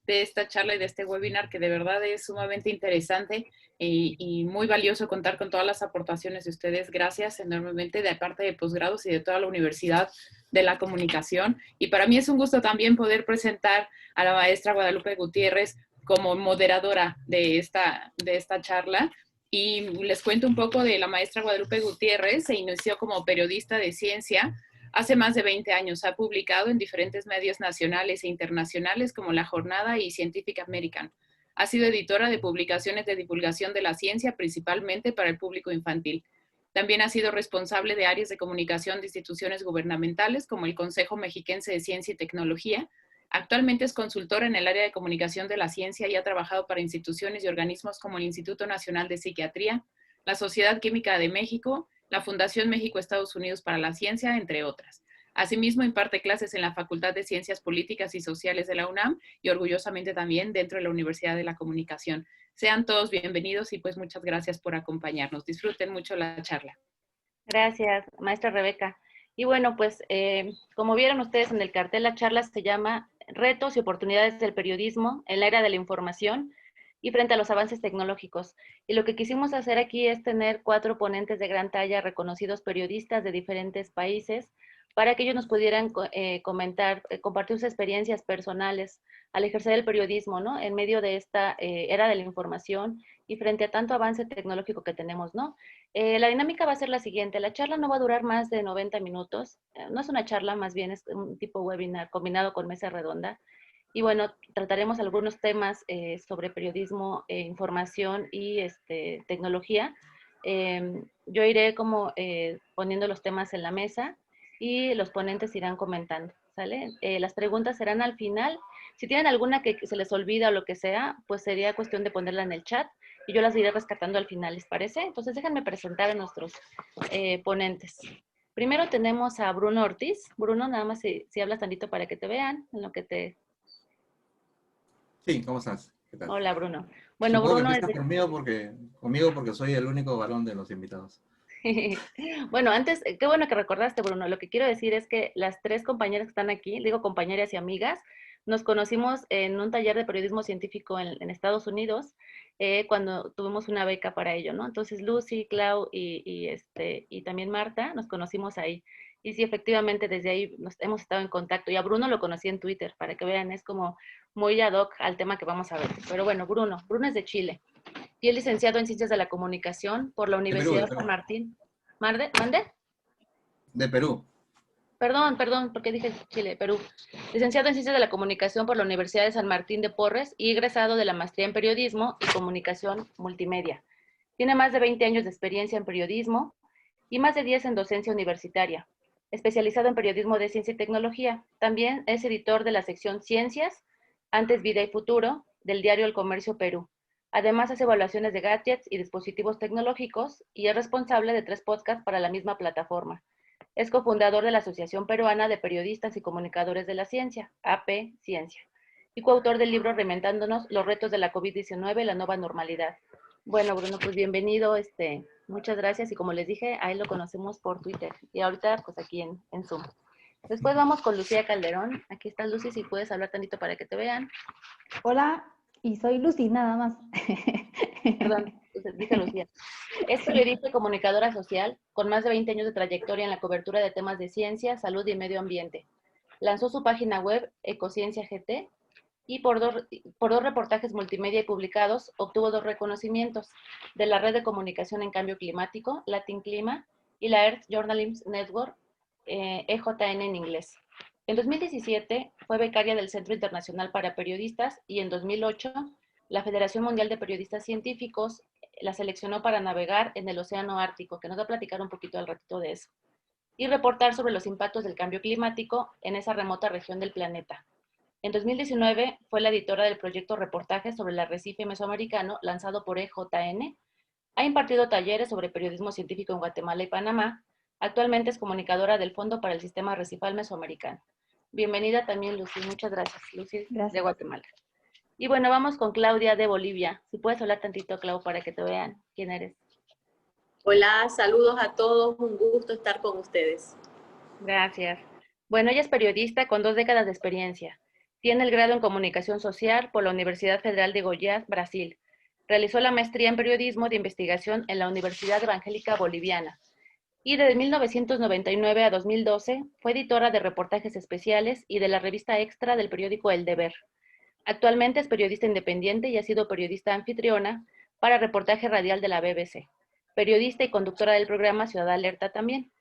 de esta charla y de este webinar, que de verdad es sumamente interesante y muy valioso contar con todas las aportaciones de ustedes. Gracias enormemente de parte de posgrados y de toda la Universidad de la Comunicación. Y para mí es un gusto también poder presentar a la maestra Guadalupe Gutiérrez como moderadora de esta charla. Y les cuento un poco de la maestra Guadalupe Gutiérrez. Se inició como periodista de ciencia hace más de 20 años. Ha publicado en diferentes medios nacionales e internacionales como La Jornada y Scientific American. Ha sido editora de publicaciones de divulgación de la ciencia, principalmente para el público infantil. También ha sido responsable de áreas de comunicación de instituciones gubernamentales como el Consejo Mexiquense de Ciencia y Tecnología. Actualmente es consultora en el área de comunicación de la ciencia y ha trabajado para instituciones y organismos como el Instituto Nacional de Psiquiatría, la Sociedad Química de México, la Fundación México-Estados Unidos para la Ciencia, entre otras. Asimismo, imparte clases en la Facultad de Ciencias Políticas y Sociales de la UNAM y orgullosamente también dentro de la Universidad de la Comunicación. Sean todos bienvenidos y pues muchas gracias por acompañarnos. Disfruten mucho la charla. Gracias, maestra Rebeca. Y bueno, pues como vieron ustedes en el cartel, la charla se llama Retos y oportunidades del periodismo en la era de la información y frente a los avances tecnológicos. Y lo que quisimos hacer aquí es tener 4 ponentes de gran talla, reconocidos periodistas de diferentes países, para que ellos nos pudieran comentar, compartir sus experiencias personales al ejercer el periodismo, ¿no? En medio de esta era de la información y frente a tanto avance tecnológico que tenemos, ¿no? La dinámica va a ser la siguiente. La charla no va a durar más de 90 minutos. No es una charla, más bien es un tipo webinar combinado con mesa redonda. Y bueno, trataremos algunos temas sobre periodismo, información y tecnología. Yo iré como poniendo los temas en la mesa y los ponentes irán comentando, ¿sale? Las preguntas serán al final. Si tienen alguna que se les olvida o lo que sea, pues sería cuestión de ponerla en el chat y yo las iré rescatando al final, ¿les parece? Entonces déjenme presentar a nuestros ponentes. Primero tenemos a Bruno Ortiz. Bruno, nada más si hablas tantito para que te vean, en lo que te... Sí, ¿cómo estás? ¿Qué tal? Hola, Bruno. Bueno, Supongo que Bruno es empiezas conmigo porque soy el único varón de los invitados. Bueno, antes, qué bueno que recordaste, Bruno. Lo que quiero decir es que las 3 compañeras que están aquí, digo compañeras y amigas, nos conocimos en un taller de periodismo científico en Estados Unidos, cuando tuvimos una beca para ello, ¿no? Entonces, Lucy, Clau y también Marta, nos conocimos ahí. Y sí, efectivamente, desde ahí hemos estado en contacto. Y a Bruno lo conocí en Twitter, para que vean, es como muy ad hoc al tema que vamos a ver. Pero bueno, Bruno es de Chile y es licenciado en Ciencias de la Comunicación por la De Perú, Universidad de San Perú. Martín. ¿Mande? De Perú. Perdón, porque dije Chile, Perú. Licenciado en Ciencias de la Comunicación por la Universidad de San Martín de Porres y egresado de la maestría en Periodismo y Comunicación Multimedia. Tiene más de 20 años de experiencia en periodismo y más de 10 en docencia universitaria. Especializado en periodismo de ciencia y tecnología. También es editor de la sección Ciencias, Antes, Vida y Futuro, del diario El Comercio Perú. Además, hace evaluaciones de gadgets y dispositivos tecnológicos y es responsable de 3 podcasts para la misma plataforma. Es cofundador de la Asociación Peruana de Periodistas y Comunicadores de la Ciencia, AP Ciencia, y coautor del libro Reinventándonos los retos de la COVID-19 y la nueva normalidad. Bueno, Bruno, pues bienvenido, muchas gracias, y como les dije, ahí lo conocemos por Twitter, y ahorita pues aquí en Zoom. Después vamos con Lucía Calderón. Aquí está Lucy, si puedes hablar tantito para que te vean. Hola, y soy Lucy, nada más. Perdón, dije Lucía. Es periodista y comunicadora social con más de 20 años de trayectoria en la cobertura de temas de ciencia, salud y medio ambiente. Lanzó su página web Ecociencia GT y por dos reportajes multimedia publicados obtuvo 2 reconocimientos de la Red de Comunicación en Cambio Climático, Latin Clima, y la Earth Journalism Network, EJN en inglés. En 2017 fue becaria del Centro Internacional para Periodistas y en 2008 la Federación Mundial de Periodistas Científicos la seleccionó para navegar en el Océano Ártico, que nos va a platicar un poquito al ratito de eso, y reportar sobre los impactos del cambio climático en esa remota región del planeta. En 2019 fue la editora del proyecto Reportajes sobre el arrecife mesoamericano lanzado por EJN. Ha impartido talleres sobre periodismo científico en Guatemala y Panamá. Actualmente es comunicadora del Fondo para el Sistema Arrecifal Mesoamericano. Bienvenida también, Lucy. Muchas gracias, Lucy, Gracias. de Guatemala. Y bueno, vamos con Claudia de Bolivia. Si puedes hablar tantito, Clau, para que te vean quién eres. Hola, saludos a todos, un gusto estar con ustedes. Gracias. Bueno, ella es periodista con 2 décadas de experiencia. Tiene el grado en Comunicación Social por la Universidad Federal de Goiás, Brasil. Realizó la maestría en Periodismo de Investigación en la Universidad Evangélica Boliviana. Y desde 1999 a 2012 fue editora de reportajes especiales y de la revista Extra del periódico El Deber. Actualmente es periodista independiente y ha sido periodista anfitriona para reportaje radial de la BBC. Periodista y conductora del programa Ciudad Alerta también.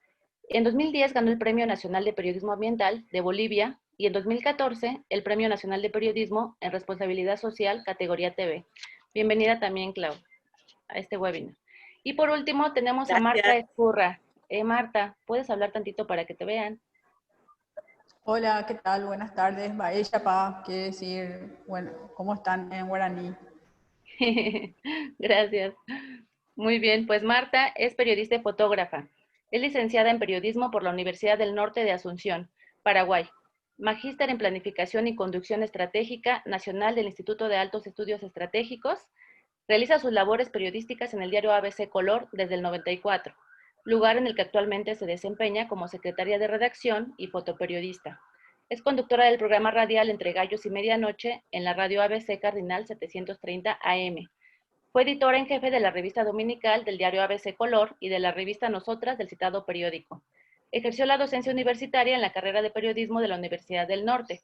En 2010 ganó el Premio Nacional de Periodismo Ambiental de Bolivia y en 2014 el Premio Nacional de Periodismo en Responsabilidad Social, categoría TV. Bienvenida también, Clau, a este webinar. Y por último tenemos a Marta Escurra. Marta, ¿puedes hablar tantito para que te vean? Hola, ¿qué tal? Buenas tardes. Baeshapa, quiere decir, bueno, ¿cómo están en guaraní? Gracias. Muy bien, pues Marta es periodista y fotógrafa. Es licenciada en periodismo por la Universidad del Norte de Asunción, Paraguay. Magíster en Planificación y Conducción Estratégica Nacional del Instituto de Altos Estudios Estratégicos. Realiza sus labores periodísticas en el diario ABC Color desde el 94, lugar en el que actualmente se desempeña como secretaria de redacción y fotoperiodista. Es conductora del programa radial Entre Gallos y Medianoche en la radio ABC Cardinal 730 AM. Fue editora en jefe de la revista dominical del diario ABC Color y de la revista Nosotras del citado periódico. Ejerció la docencia universitaria en la carrera de periodismo de la Universidad del Norte.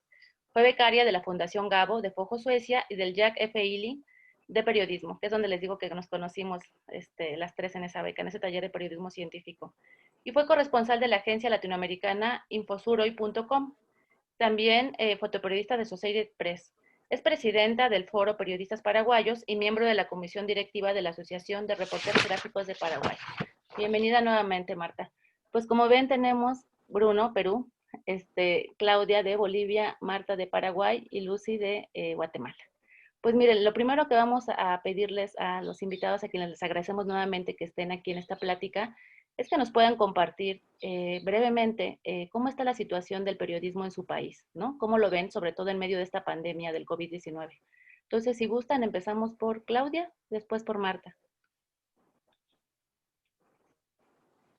Fue becaria de la Fundación Gabo de Fojo, Suecia, y del Jack F. Illy de periodismo, que es donde les digo que nos conocimos las tres en esa beca, en ese taller de periodismo científico. Y fue corresponsal de la agencia latinoamericana Infosuroy.com. También fotoperiodista de Associated Press. Es presidenta del Foro Periodistas Paraguayos y miembro de la comisión directiva de la Asociación de Reporteros Gráficos de Paraguay. Bienvenida nuevamente, Marta. Pues como ven, tenemos Bruno, Perú, Claudia de Bolivia, Marta de Paraguay y Lucy de Guatemala. Pues miren, lo primero que vamos a pedirles a los invitados, a quienes les agradecemos nuevamente que estén aquí en esta plática, es que nos puedan compartir brevemente cómo está la situación del periodismo en su país, ¿no? ¿Cómo lo ven, sobre todo en medio de esta pandemia del COVID-19? Entonces, si gustan, empezamos por Claudia, después por Marta.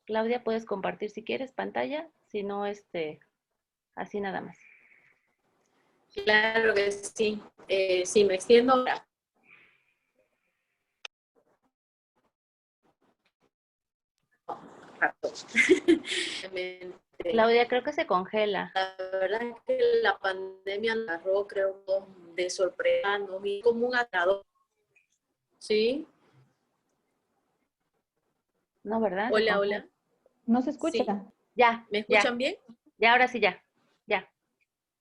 Claudia, puedes compartir si quieres pantalla, si no, así nada más. Claro que sí. Sí, me extiendo ahora. Claudia, creo que se congela. La verdad es que la pandemia nos agarró, creo, de sorpresa, nos vi como un atador. ¿Sí? No, ¿verdad? Hola, hola. No se escucha. Sí. Ya. ¿Me escuchan bien? Ya, ahora sí, ya.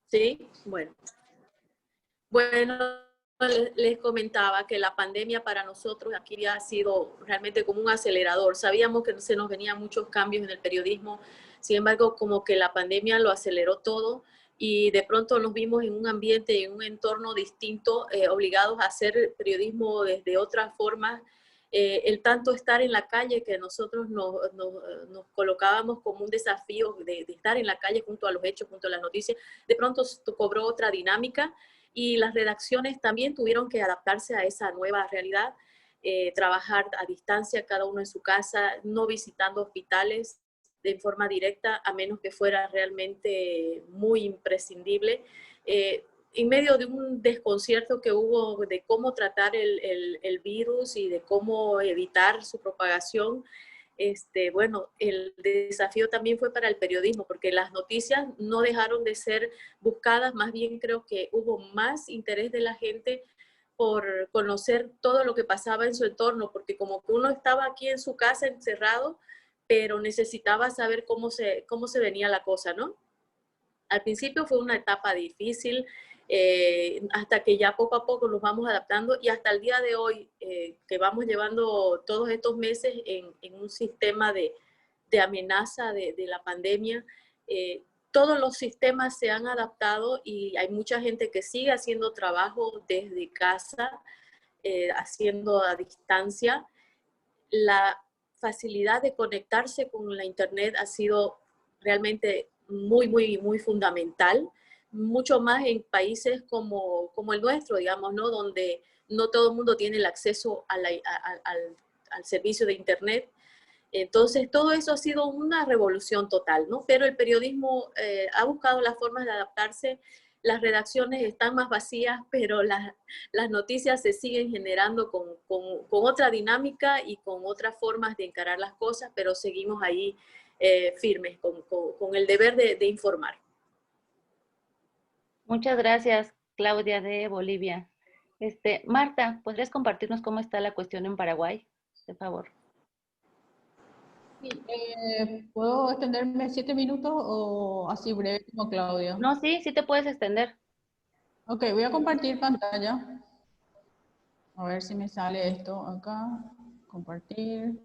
Sí, bueno. Bueno, les comentaba que la pandemia para nosotros aquí ha sido realmente como un acelerador. Sabíamos que se nos venían muchos cambios en el periodismo, sin embargo, como que la pandemia lo aceleró todo y de pronto nos vimos en un ambiente, en un entorno distinto, obligados a hacer periodismo desde otras formas. El tanto estar en la calle que nosotros nos colocábamos como un desafío de estar en la calle junto a los hechos, junto a las noticias, de pronto cobró otra dinámica y las redacciones también tuvieron que adaptarse a esa nueva realidad, trabajar a distancia, cada uno en su casa, no visitando hospitales de forma directa, a menos que fuera realmente muy imprescindible. En medio de un desconcierto que hubo de cómo tratar el virus y de cómo evitar su propagación, bueno, el desafío también fue para el periodismo, porque las noticias no dejaron de ser buscadas, más bien creo que hubo más interés de la gente por conocer todo lo que pasaba en su entorno, porque como que uno estaba aquí en su casa encerrado, pero necesitaba saber cómo se venía la cosa, ¿no? Al principio fue una etapa difícil, hasta que ya poco a poco nos vamos adaptando y hasta el día de hoy, que vamos llevando todos estos meses en un sistema de amenaza de la pandemia, todos los sistemas se han adaptado y hay mucha gente que sigue haciendo trabajo desde casa, haciendo a distancia. La facilidad de conectarse con la internet ha sido realmente muy, muy, muy fundamental, mucho más en países como el nuestro, digamos, ¿no? Donde no todo el mundo tiene el acceso al servicio de internet. Entonces, todo eso ha sido una revolución total, ¿no? Pero el periodismo ha buscado las formas de adaptarse. las redacciones están más vacías, pero las noticias se siguen generando con otra dinámica y con otras formas de encarar las cosas, pero seguimos ahí firmes con el deber de informar. Muchas gracias, Claudia de Bolivia. Marta, ¿podrías compartirnos cómo está la cuestión en Paraguay, por favor? Sí, ¿puedo extenderme 7 minutos o así breve como Claudia? No, sí, sí te puedes extender. Ok, voy a compartir pantalla. A ver si me sale esto acá. Compartir.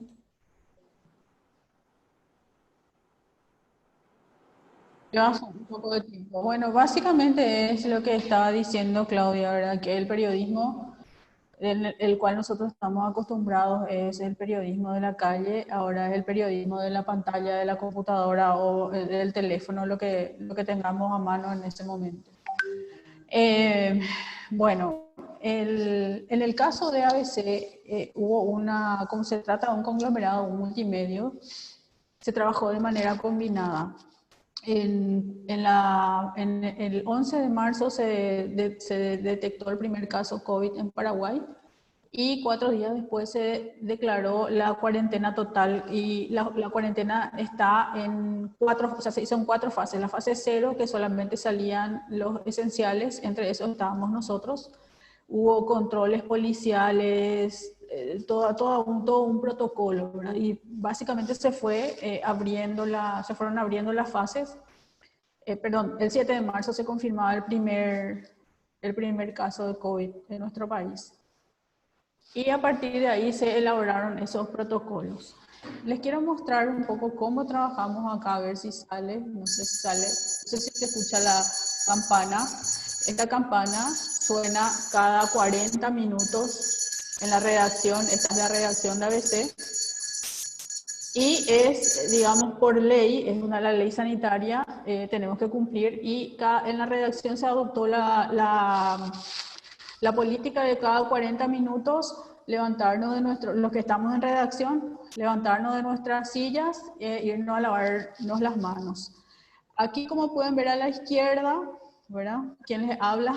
Lleva un poco de tiempo. Bueno, básicamente es lo que estaba diciendo Claudia, ¿verdad? Que el periodismo en el cual nosotros estamos acostumbrados es el periodismo de la calle, ahora es el periodismo de la pantalla, de la computadora o del teléfono, lo que tengamos a mano en ese momento. Bueno, en el caso de ABC hubo como se trata de un conglomerado, un multimedio, se trabajó de manera combinada. El 11 de marzo se detectó el primer caso COVID en Paraguay y 4 días después se declaró la cuarentena total y la cuarentena está en 4, o sea, se hizo en 4 fases. La fase 0, que solamente salían los esenciales, entre esos estábamos nosotros. Hubo controles policiales, todo un protocolo, ¿verdad? Y básicamente se fueron abriendo las fases. Perdón, el 7 de marzo se confirmaba el primer caso de COVID en nuestro país. Y a partir de ahí se elaboraron esos protocolos. Les quiero mostrar un poco cómo trabajamos acá, a ver si sale, no sé si sale, no sé si se escucha la campana. Esta campana suena cada 40 minutos en la redacción, esta es la redacción de ABC. Y es, digamos, por ley, es la ley sanitaria, tenemos que cumplir y en la redacción se adoptó la política de cada 40 minutos levantarnos de los que estamos en redacción, levantarnos de nuestras sillas e irnos a lavarnos las manos. Aquí, como pueden ver a la izquierda, ¿verdad? Quien les habla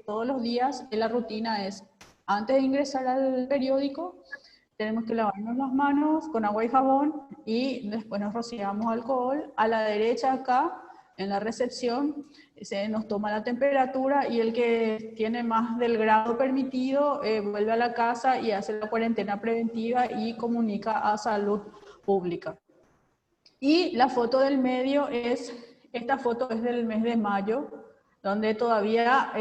todos los días, la rutina es, antes de ingresar al periódico, tenemos que lavarnos las manos con agua y jabón y después nos rociamos alcohol. A la derecha acá, en la recepción, se nos toma la temperatura y el que tiene más del grado permitido vuelve a la casa y hace la cuarentena preventiva y comunica a salud pública. Y la foto del medio esta foto es del mes de mayo, donde todavía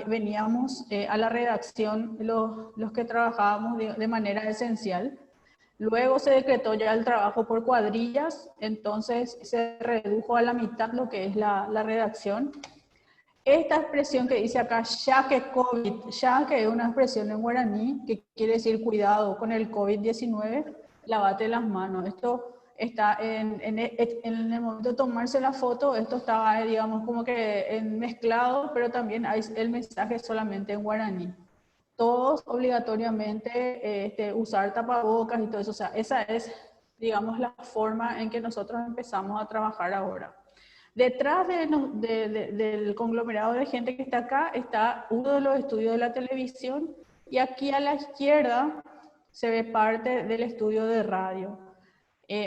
veníamos a la redacción los que trabajábamos de manera esencial. Luego se decretó ya el trabajo por cuadrillas, entonces se redujo a la mitad lo que es la redacción. Esta expresión que dice acá, ya que COVID, ya que es una expresión en guaraní que quiere decir cuidado con el COVID-19, lavate las manos. Esto está en el momento de tomarse la foto, esto estaba, digamos, como que mezclado, pero también hay el mensaje solamente en guaraní. Todos obligatoriamente usar tapabocas y todo eso. O sea, esa es, digamos, la forma en que nosotros empezamos a trabajar ahora. Detrás del conglomerado de gente que está acá está uno de los estudios de la televisión y aquí a la izquierda se ve parte del estudio de radio.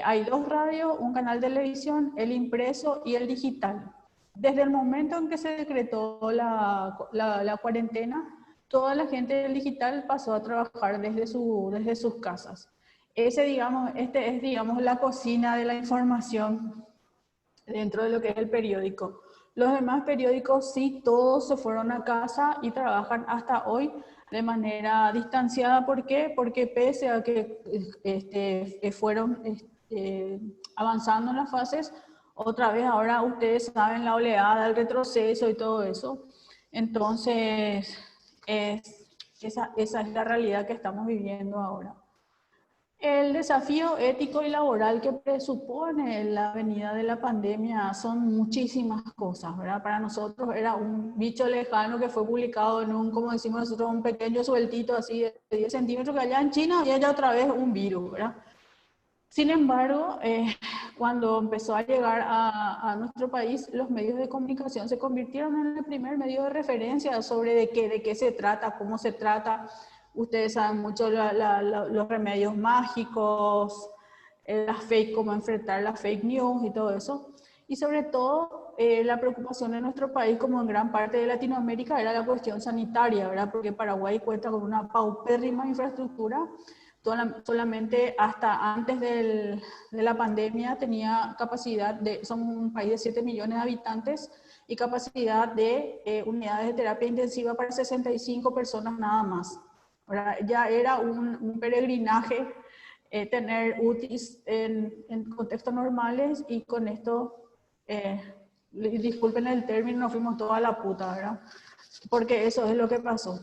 Hay 2 radios, un canal de televisión, el impreso y el digital. Desde el momento en que se decretó la cuarentena, toda la gente del digital pasó a trabajar desde sus casas. Este es, digamos, la cocina de la información dentro de lo que es el periódico. Los demás periódicos sí, todos se fueron a casa y trabajan hasta hoy de manera distanciada. ¿Por qué? Porque pese a que fueron avanzando en las fases, otra vez ahora ustedes saben la oleada, el retroceso y todo eso. Entonces, esa es la realidad que estamos viviendo ahora. El desafío ético y laboral que presupone la venida de la pandemia son muchísimas cosas, ¿verdad? Para nosotros era un bicho lejano que fue publicado en como decimos nosotros, un pequeño sueltito así de 10 centímetros, que allá en China había ya otra vez un virus, ¿verdad? Sin embargo, cuando empezó a llegar a nuestro país, los medios de comunicación se convirtieron en el primer medio de referencia sobre de qué se trata, cómo se trata. Ustedes saben mucho los remedios mágicos, cómo enfrentar las fake news y todo eso. Y sobre todo, la preocupación de nuestro país, como en gran parte de Latinoamérica, era la cuestión sanitaria, ¿verdad? Porque Paraguay cuenta con una paupérrima infraestructura. Solamente hasta antes de la pandemia tenía capacidad somos un país de 7 millones de habitantes y capacidad de unidades de terapia intensiva para 65 personas nada más. ¿Verdad? Ya era un peregrinaje tener UTIs en contextos normales y con esto, disculpen el término, nos fuimos toda la puta, ¿verdad? Porque eso es lo que pasó.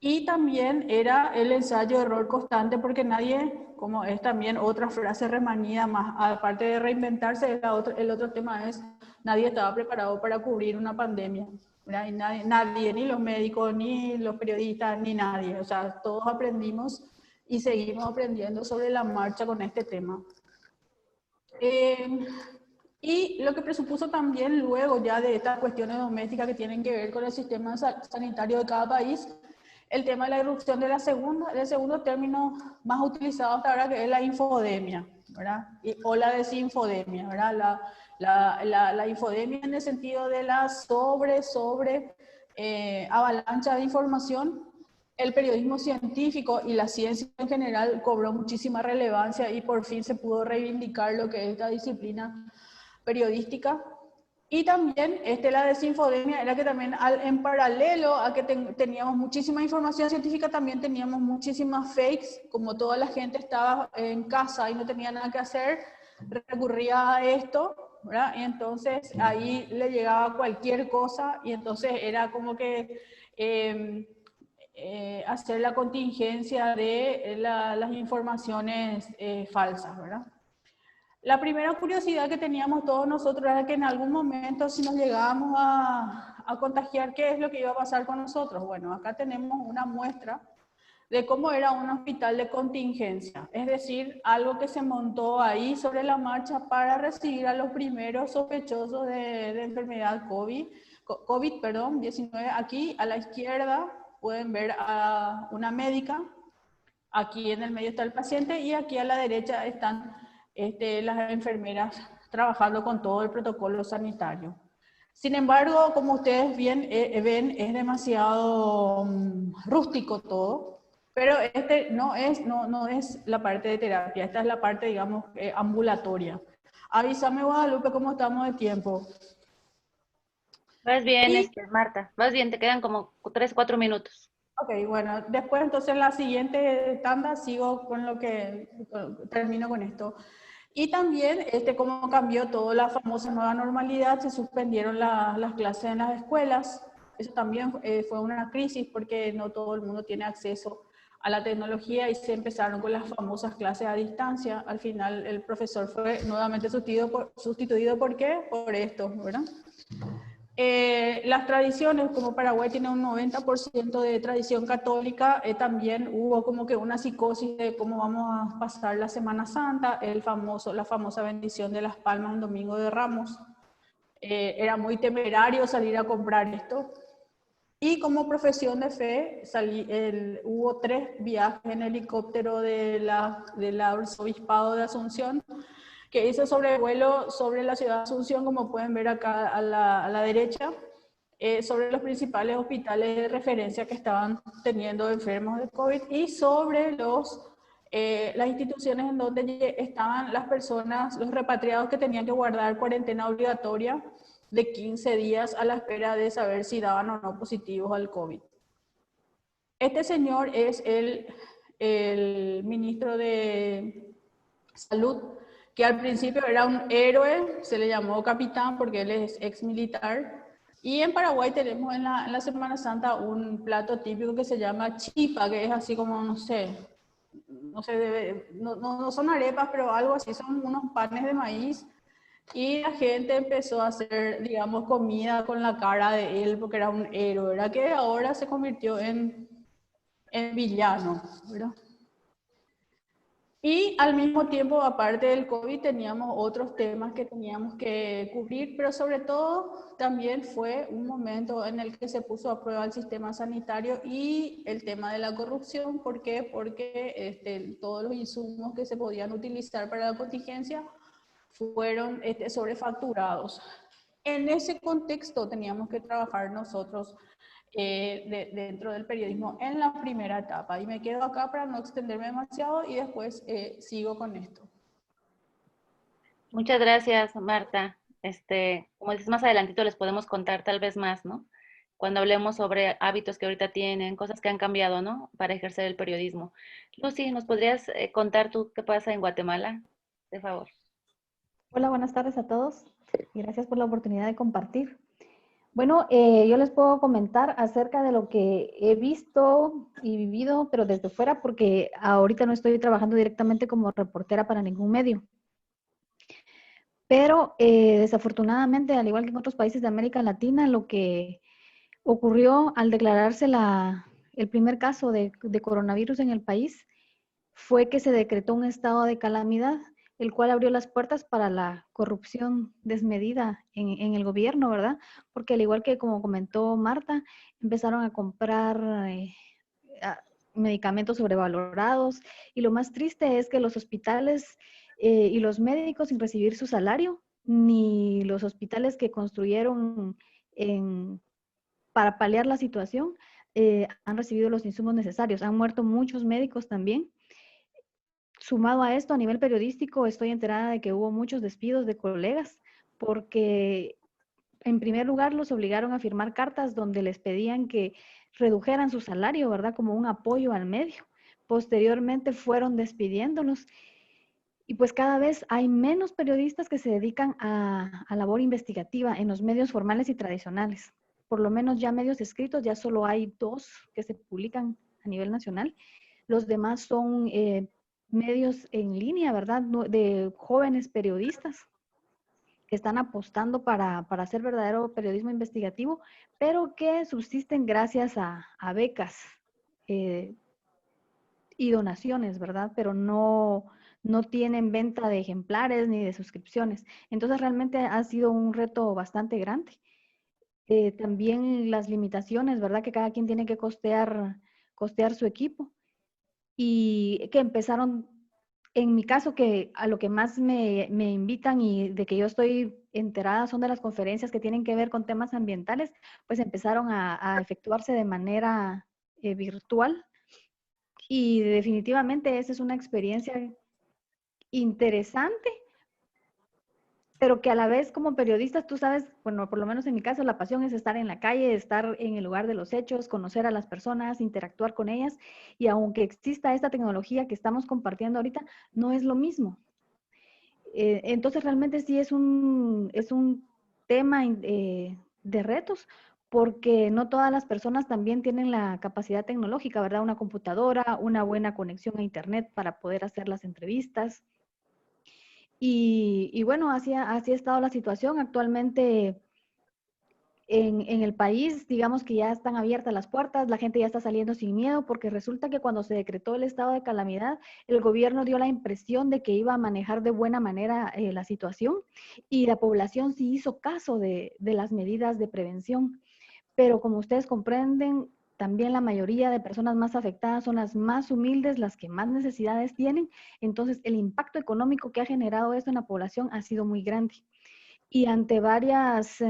Y también era el ensayo-error constante porque nadie, como es también otra frase remanida más, aparte de reinventarse, el otro tema es, nadie estaba preparado para cubrir una pandemia, ¿verdad? Y nadie, ni los médicos, ni los periodistas, ni nadie. O sea, todos aprendimos y seguimos aprendiendo sobre la marcha con este tema. Y lo que presupuso también luego ya de estas cuestiones domésticas que tienen que ver con el sistema sanitario de cada país, el tema de la irrupción del segundo término más utilizado hasta ahora, que es la infodemia, ¿verdad? O la desinfodemia, ¿verdad? La infodemia en el sentido de la avalancha de información. El periodismo científico y la ciencia en general cobró muchísima relevancia y por fin se pudo reivindicar lo que es esta disciplina periodística. Y también la desinfodemia era que también en paralelo a que teníamos muchísima información científica, también teníamos muchísimas fakes, como toda la gente estaba en casa y no tenía nada que hacer, recurría a esto, ¿verdad? Y entonces ahí le llegaba cualquier cosa y entonces era como que hacer la contingencia de las informaciones falsas, ¿verdad? La primera curiosidad que teníamos todos nosotros era que en algún momento, si nos llegábamos a contagiar, ¿qué es lo que iba a pasar con nosotros? Bueno, acá tenemos una muestra de cómo era un hospital de contingencia, es decir, algo que se montó ahí sobre la marcha para recibir a los primeros sospechosos de enfermedad COVID-19. Aquí a la izquierda pueden ver a una médica, aquí en el medio está el paciente y aquí a la derecha están las enfermeras trabajando con todo el protocolo sanitario. Sin embargo, como ustedes bien ven, es demasiado rústico todo, pero no es la parte de terapia, esta es la parte, digamos, ambulatoria. Avísame, Guadalupe, cómo estamos de tiempo. Vas bien, Marta, vas bien, te quedan como 3 o 4 minutos. Ok, bueno, después entonces en la siguiente tanda sigo con termino con esto. Y también, cómo cambió toda la famosa nueva normalidad, se suspendieron las clases en las escuelas. Eso también fue una crisis porque no todo el mundo tiene acceso a la tecnología y se empezaron con las famosas clases a distancia. Al final el profesor fue nuevamente sustituido ¿por qué? Por esto, ¿verdad? Las tradiciones, como Paraguay tiene un 90% de tradición católica, también hubo como que una psicosis de cómo vamos a pasar la Semana Santa, la famosa bendición de las palmas en Domingo de Ramos. Era muy temerario salir a comprar esto. Y como profesión de fe, hubo 3 viajes en helicóptero del arzobispado de Asunción, que hizo sobrevuelo sobre la ciudad de Asunción, como pueden ver acá a la derecha, sobre los principales hospitales de referencia que estaban teniendo enfermos de COVID y sobre las instituciones en donde estaban las personas, los repatriados que tenían que guardar cuarentena obligatoria de 15 días a la espera de saber si daban o no positivos al COVID. Este señor es el ministro de Salud, que al principio era un héroe, se le llamó capitán porque él es ex militar. Y en Paraguay tenemos en la Semana Santa un plato típico que se llama chipa, que es así como, no son arepas, pero algo así, son unos panes de maíz. Y la gente empezó a hacer, digamos, comida con la cara de él porque era un héroe, ¿verdad? Que ahora se convirtió en villano, ¿verdad? Y al mismo tiempo, aparte del COVID, teníamos otros temas que teníamos que cubrir, pero sobre todo también fue un momento en el que se puso a prueba el sistema sanitario y el tema de la corrupción. ¿Por qué? Porque todos los insumos que se podían utilizar para la contingencia fueron sobrefacturados. En ese contexto teníamos que trabajar nosotros dentro del periodismo en la primera etapa. Y me quedo acá para no extenderme demasiado y después sigo con esto. Muchas gracias, Marta. Como dices, más adelantito les podemos contar tal vez más, ¿no? Cuando hablemos sobre hábitos que ahorita tienen, cosas que han cambiado, ¿no? Para ejercer el periodismo. Lucy, ¿nos podrías contar tú qué pasa en Guatemala? De favor. Hola, buenas tardes a todos. Gracias por la oportunidad de compartir. Bueno, yo les puedo comentar acerca de lo que he visto y vivido, pero desde fuera, porque ahorita no estoy trabajando directamente como reportera para ningún medio. Pero desafortunadamente, al igual que en otros países de América Latina, lo que ocurrió al declararse el primer caso de coronavirus en el país fue que se decretó un estado de calamidad, el cual abrió las puertas para la corrupción desmedida en el gobierno, ¿verdad? Porque al igual que como comentó Marta, empezaron a comprar medicamentos sobrevalorados y lo más triste es que los hospitales y los médicos sin recibir su salario, ni los hospitales que construyeron para paliar la situación, han recibido los insumos necesarios. Han muerto muchos médicos también. Sumado a esto, a nivel periodístico, estoy enterada de que hubo muchos despidos de colegas porque, en primer lugar, los obligaron a firmar cartas donde les pedían que redujeran su salario, ¿verdad? Como un apoyo al medio. Posteriormente fueron despidiéndolos y pues cada vez hay menos periodistas que se dedican a labor investigativa en los medios formales y tradicionales. Por lo menos ya medios escritos, ya solo hay 2 que se publican a nivel nacional. Los demás son medios en línea, ¿verdad? De jóvenes periodistas que están apostando para hacer verdadero periodismo investigativo, pero que subsisten gracias a becas y donaciones, ¿verdad? Pero no tienen venta de ejemplares ni de suscripciones. Entonces realmente ha sido un reto bastante grande. También las limitaciones, ¿verdad? Que cada quien tiene que costear su equipo. Y que empezaron, en mi caso, que a lo que más me invitan y de que yo estoy enterada son de las conferencias que tienen que ver con temas ambientales, pues empezaron a efectuarse de manera virtual. Y definitivamente esa es una experiencia interesante, pero que a la vez como periodistas, tú sabes, bueno, por lo menos en mi caso, la pasión es estar en la calle, estar en el lugar de los hechos, conocer a las personas, interactuar con ellas, y aunque exista esta tecnología que estamos compartiendo ahorita, no es lo mismo. Entonces realmente sí es un tema de retos, porque no todas las personas también tienen la capacidad tecnológica, ¿verdad? Una computadora, una buena conexión a internet para poder hacer las entrevistas. Y bueno, así ha estado la situación. Actualmente en el país, digamos que ya están abiertas las puertas, la gente ya está saliendo sin miedo, porque resulta que cuando se decretó el estado de calamidad, el gobierno dio la impresión de que iba a manejar de buena manera la situación y la población sí hizo caso de las medidas de prevención. Pero como ustedes comprenden, también la mayoría de personas más afectadas son las más humildes, las que más necesidades tienen. Entonces, el impacto económico que ha generado esto en la población ha sido muy grande. Y ante varias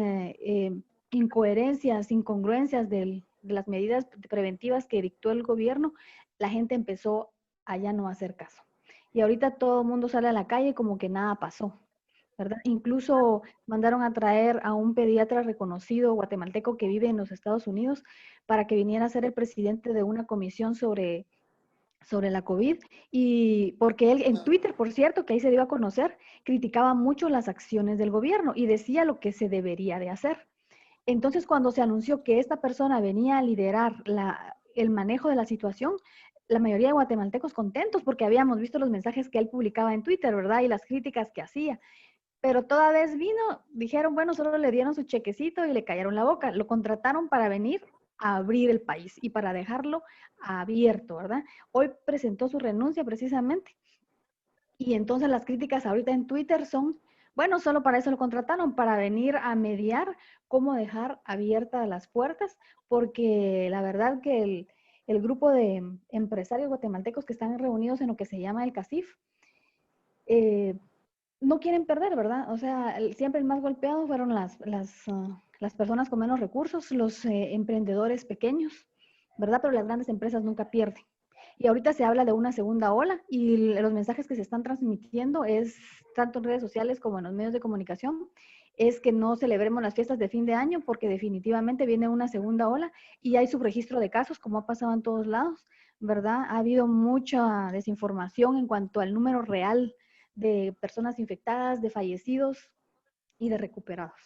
incoherencias, incongruencias de las medidas preventivas que dictó el gobierno, la gente empezó a ya no hacer caso. Y ahorita todo el mundo sale a la calle como que nada pasó, ¿verdad? Incluso mandaron a traer a un pediatra reconocido guatemalteco que vive en los Estados Unidos para que viniera a ser el presidente de una comisión sobre la COVID, y porque él en Twitter, por cierto, que ahí se dio a conocer, criticaba mucho las acciones del gobierno y decía lo que se debería de hacer. Entonces, cuando se anunció que esta persona venía a liderar el manejo de la situación, la mayoría de guatemaltecos contentos porque habíamos visto los mensajes que él publicaba en Twitter, ¿verdad? Y las críticas que hacía. Pero toda vez vino, dijeron, bueno, solo le dieron su chequecito y le callaron la boca. Lo contrataron para venir a abrir el país y para dejarlo abierto, ¿verdad? Hoy presentó su renuncia precisamente Y entonces las críticas ahorita en Twitter son, bueno, solo para eso lo contrataron, para venir a mediar cómo dejar abiertas las puertas, porque la verdad que el grupo de empresarios guatemaltecos que están reunidos en lo que se llama el CACIF, no quieren perder, ¿verdad? O sea, siempre el más golpeado fueron las personas con menos recursos, los emprendedores pequeños, ¿verdad? Pero las grandes empresas nunca pierden. Y ahorita se habla de una segunda ola y los mensajes que se están transmitiendo es, tanto en redes sociales como en los medios de comunicación, es que no celebremos las fiestas de fin de año porque definitivamente viene una segunda ola y hay subregistro de casos, como ha pasado en todos lados, ¿verdad? Ha habido mucha desinformación en cuanto al número real de personas infectadas, de fallecidos y de recuperados.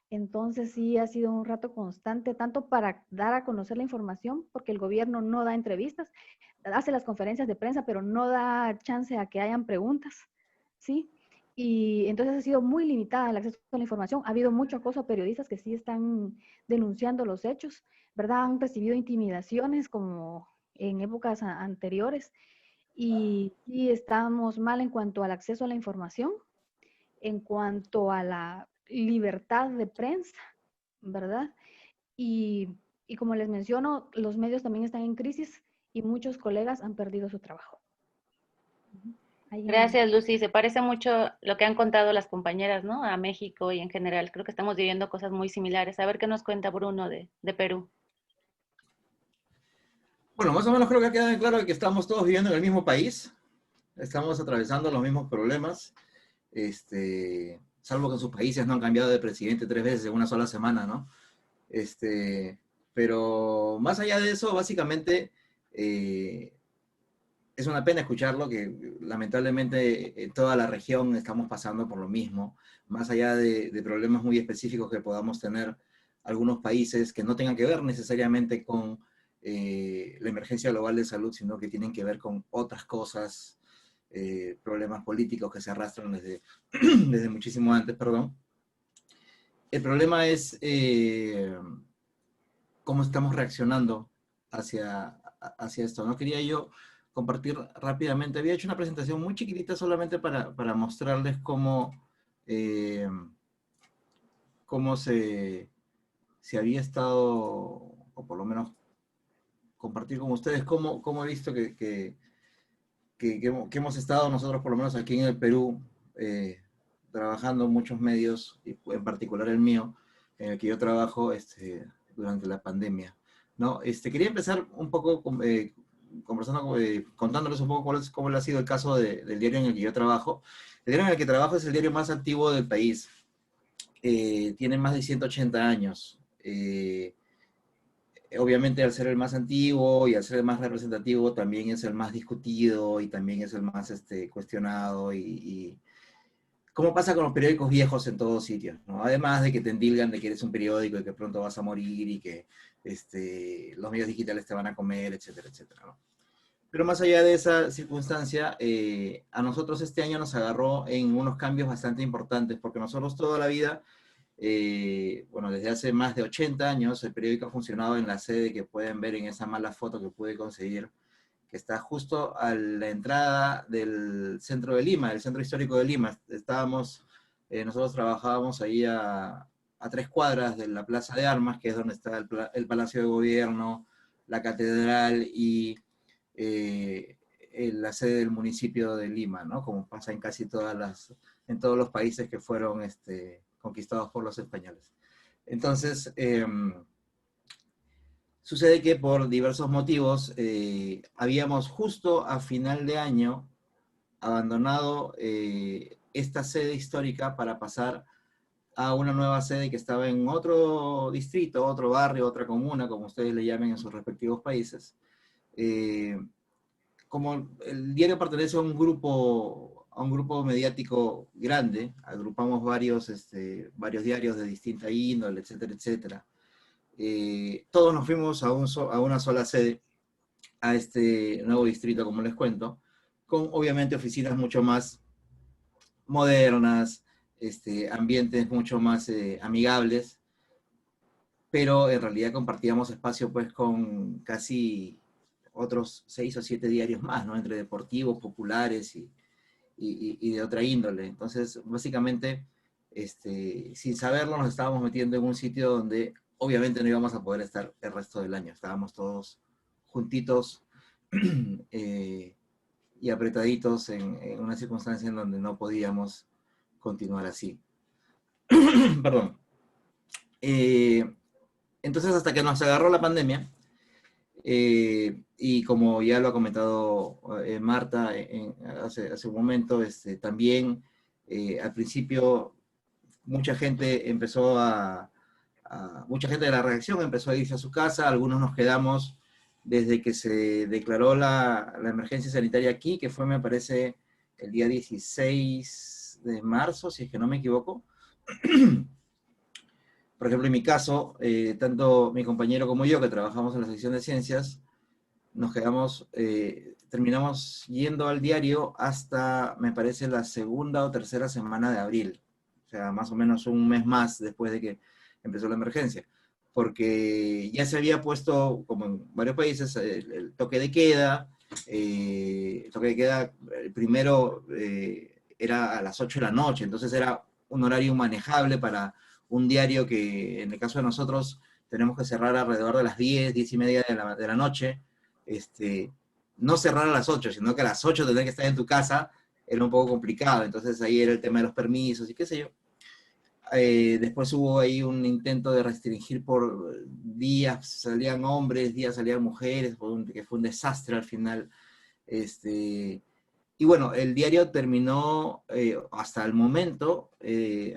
Entonces sí ha sido un rato constante, tanto para dar a conocer la información, porque el gobierno no da entrevistas, hace las conferencias de prensa, pero no da chance a que hayan preguntas, ¿sí? Y entonces ha sido muy limitada el acceso a la información. Ha habido mucho acoso a periodistas que sí están denunciando los hechos, ¿verdad? Han recibido intimidaciones como en épocas anteriores y estamos mal en cuanto al acceso a la información, en cuanto a la libertad de prensa, ¿verdad? Y, y como les menciono, los medios también están en crisis y muchos colegas han perdido su trabajo. Gracias, Lucy. Se parece mucho lo que han contado las compañeras, ¿no? A México y en general. Creo que estamos viviendo cosas muy similares. A ver qué nos cuenta Bruno de Perú. Bueno, más o menos creo que ha quedado claro que estamos todos viviendo en el mismo país, estamos atravesando los mismos problemas, salvo que en sus países no han cambiado de presidente 3 veces en una sola semana, ¿no? Pero más allá de eso, básicamente, es una pena escucharlo, que lamentablemente en toda la región estamos pasando por lo mismo, más allá de problemas muy específicos que podamos tener algunos países que no tengan que ver necesariamente con la emergencia global de salud, sino que tienen que ver con otras cosas, problemas políticos que se arrastran desde muchísimo antes, perdón. El problema es cómo estamos reaccionando hacia esto. No quería yo compartir rápidamente. Había hecho una presentación muy chiquitita solamente para mostrarles cómo se había estado, o por lo menos compartir con ustedes cómo he visto que hemos estado nosotros, por lo menos aquí en el Perú, trabajando en muchos medios, y en particular el mío, en el que yo trabajo durante la pandemia, ¿no? Quería empezar un poco conversando, contándoles un poco cómo ha sido el caso del diario en el que yo trabajo. El diario en el que trabajo es el diario más antiguo del país. Tiene más de 180 años. Obviamente, al ser el más antiguo y al ser el más representativo, también es el más discutido y también es el más cuestionado. Y ¿cómo pasa con los periódicos viejos en todos sitios, ¿no? Además de que te endilgan de que eres un periódico y que pronto vas a morir y que los medios digitales te van a comer, etcétera, etcétera, ¿no? Pero más allá de esa circunstancia, a nosotros este año nos agarró en unos cambios bastante importantes, porque nosotros toda la vida, bueno, desde hace más de 80 años, el periódico ha funcionado en la sede que pueden ver en esa mala foto que pude conseguir, que está justo a la entrada del centro de Lima, del centro histórico de Lima. Nosotros trabajábamos ahí a 3 cuadras de la Plaza de Armas, que es donde está el Palacio de Gobierno, la Catedral y la sede del municipio de Lima, ¿no? Como pasa en casi en todos los países que fueron conquistados por los españoles. Entonces, sucede que por diversos motivos habíamos justo a final de año abandonado esta sede histórica para pasar a una nueva sede que estaba en otro distrito, otro barrio, otra comuna, como ustedes le llamen en sus respectivos países. Como el diario pertenece a un grupo mediático grande, agrupamos varios diarios de distinta índole, etcétera, etcétera. Todos nos fuimos a una sola sede, a este nuevo distrito, como les cuento, con obviamente oficinas mucho más modernas, ambientes mucho más amigables, pero en realidad compartíamos espacio pues con casi otros 6 o 7 diarios más, ¿no? Entre deportivos, populares y de otra índole. Entonces, básicamente, sin saberlo, nos estábamos metiendo en un sitio donde obviamente no íbamos a poder estar el resto del año. Estábamos todos juntitos y apretaditos en una circunstancia en donde no podíamos continuar así. Perdón. Entonces, hasta que nos agarró la pandemia, y como ya lo ha comentado Marta hace un momento, también al principio mucha gente mucha gente de la redacción empezó a irse a su casa, algunos nos quedamos desde que se declaró la emergencia sanitaria aquí, que fue, me parece, el día 16 de marzo, si es que no me equivoco. Por ejemplo, en mi caso, tanto mi compañero como yo, que trabajamos en la sección de ciencias, nos quedamos, terminamos yendo al diario hasta, me parece, la segunda o tercera semana de abril. O sea, más o menos un mes más después de que empezó la emergencia. Porque ya se había puesto, como en varios países, el toque de queda. El toque de queda, el primero era a las 8 de la noche, entonces era un horario manejable para un diario que, en el caso de nosotros, tenemos que cerrar alrededor de las 10, 10 y media de la noche. No cerrar a las 8, sino que a las 8 tener que estar en tu casa era un poco complicado. Entonces ahí era el tema de los permisos y qué sé yo. Después hubo ahí un intento de restringir por días, salían hombres, días salían mujeres, que fue un desastre al final. Y bueno, el diario terminó, hasta el momento,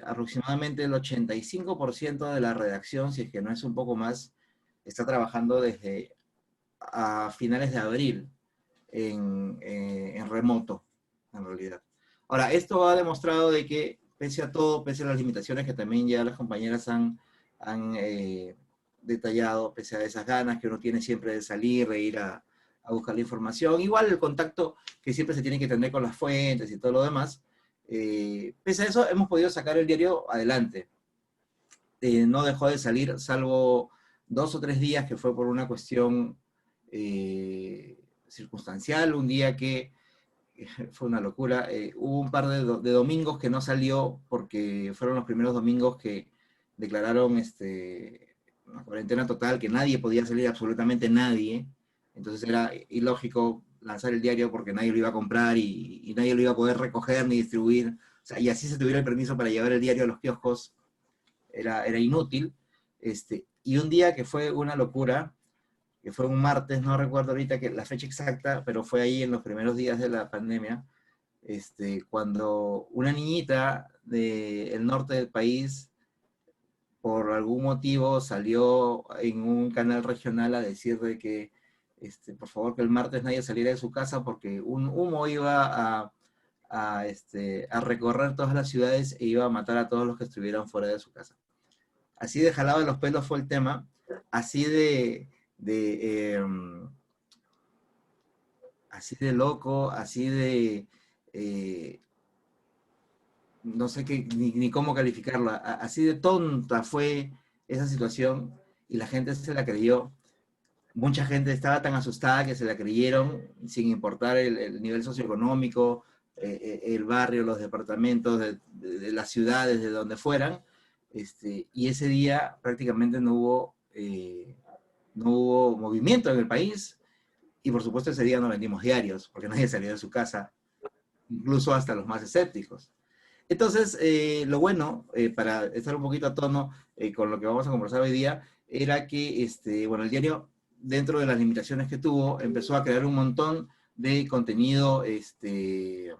aproximadamente el 85% de la redacción, si es que no es un poco más, está trabajando desde a finales de abril en remoto, en realidad. Ahora, esto ha demostrado de que, pese a todo, pese a las limitaciones que también ya las compañeras han detallado, pese a esas ganas que uno tiene siempre de salir, de ir a buscar la información, igual el contacto que siempre se tiene que tener con las fuentes y todo lo demás, pese a eso hemos podido sacar el diario adelante. No dejó de salir, salvo 2 o 3 días que fue por una cuestión circunstancial, un día que fue una locura. Hubo un par de domingos que no salió porque fueron los primeros domingos que declararon una cuarentena total, que nadie podía salir, absolutamente nadie. Entonces era ilógico lanzar el diario porque nadie lo iba a comprar y nadie lo iba a poder recoger ni distribuir. O sea, y así se tuviera el permiso para llevar el diario a los kioscos, era inútil. Y un día que fue una locura, que fue un martes, no recuerdo ahorita la fecha exacta, pero fue ahí en los primeros días de la pandemia, cuando una niñita del norte del país, por algún motivo, salió en un canal regional a decir de que, por favor, que el martes nadie saliera de su casa porque un humo iba a recorrer todas las ciudades e iba a matar a todos los que estuvieran fuera de su casa. Así de jalado de los pelos fue el tema, así así de loco, así de, no sé ni cómo calificarla, así de tonta fue esa situación y la gente se la creyó. Mucha gente estaba tan asustada que se la creyeron sin importar el nivel socioeconómico, el barrio, los departamentos de las ciudades, de donde fueran. Y ese día prácticamente no hubo movimiento en el país, y por supuesto ese día no vendimos diarios, porque nadie salió de su casa, incluso hasta los más escépticos. Entonces, lo bueno, para estar un poquito a tono con lo que vamos a conversar hoy día, era que, bueno, el diario, dentro de las limitaciones que tuvo, empezó a crear un montón de contenido, especial,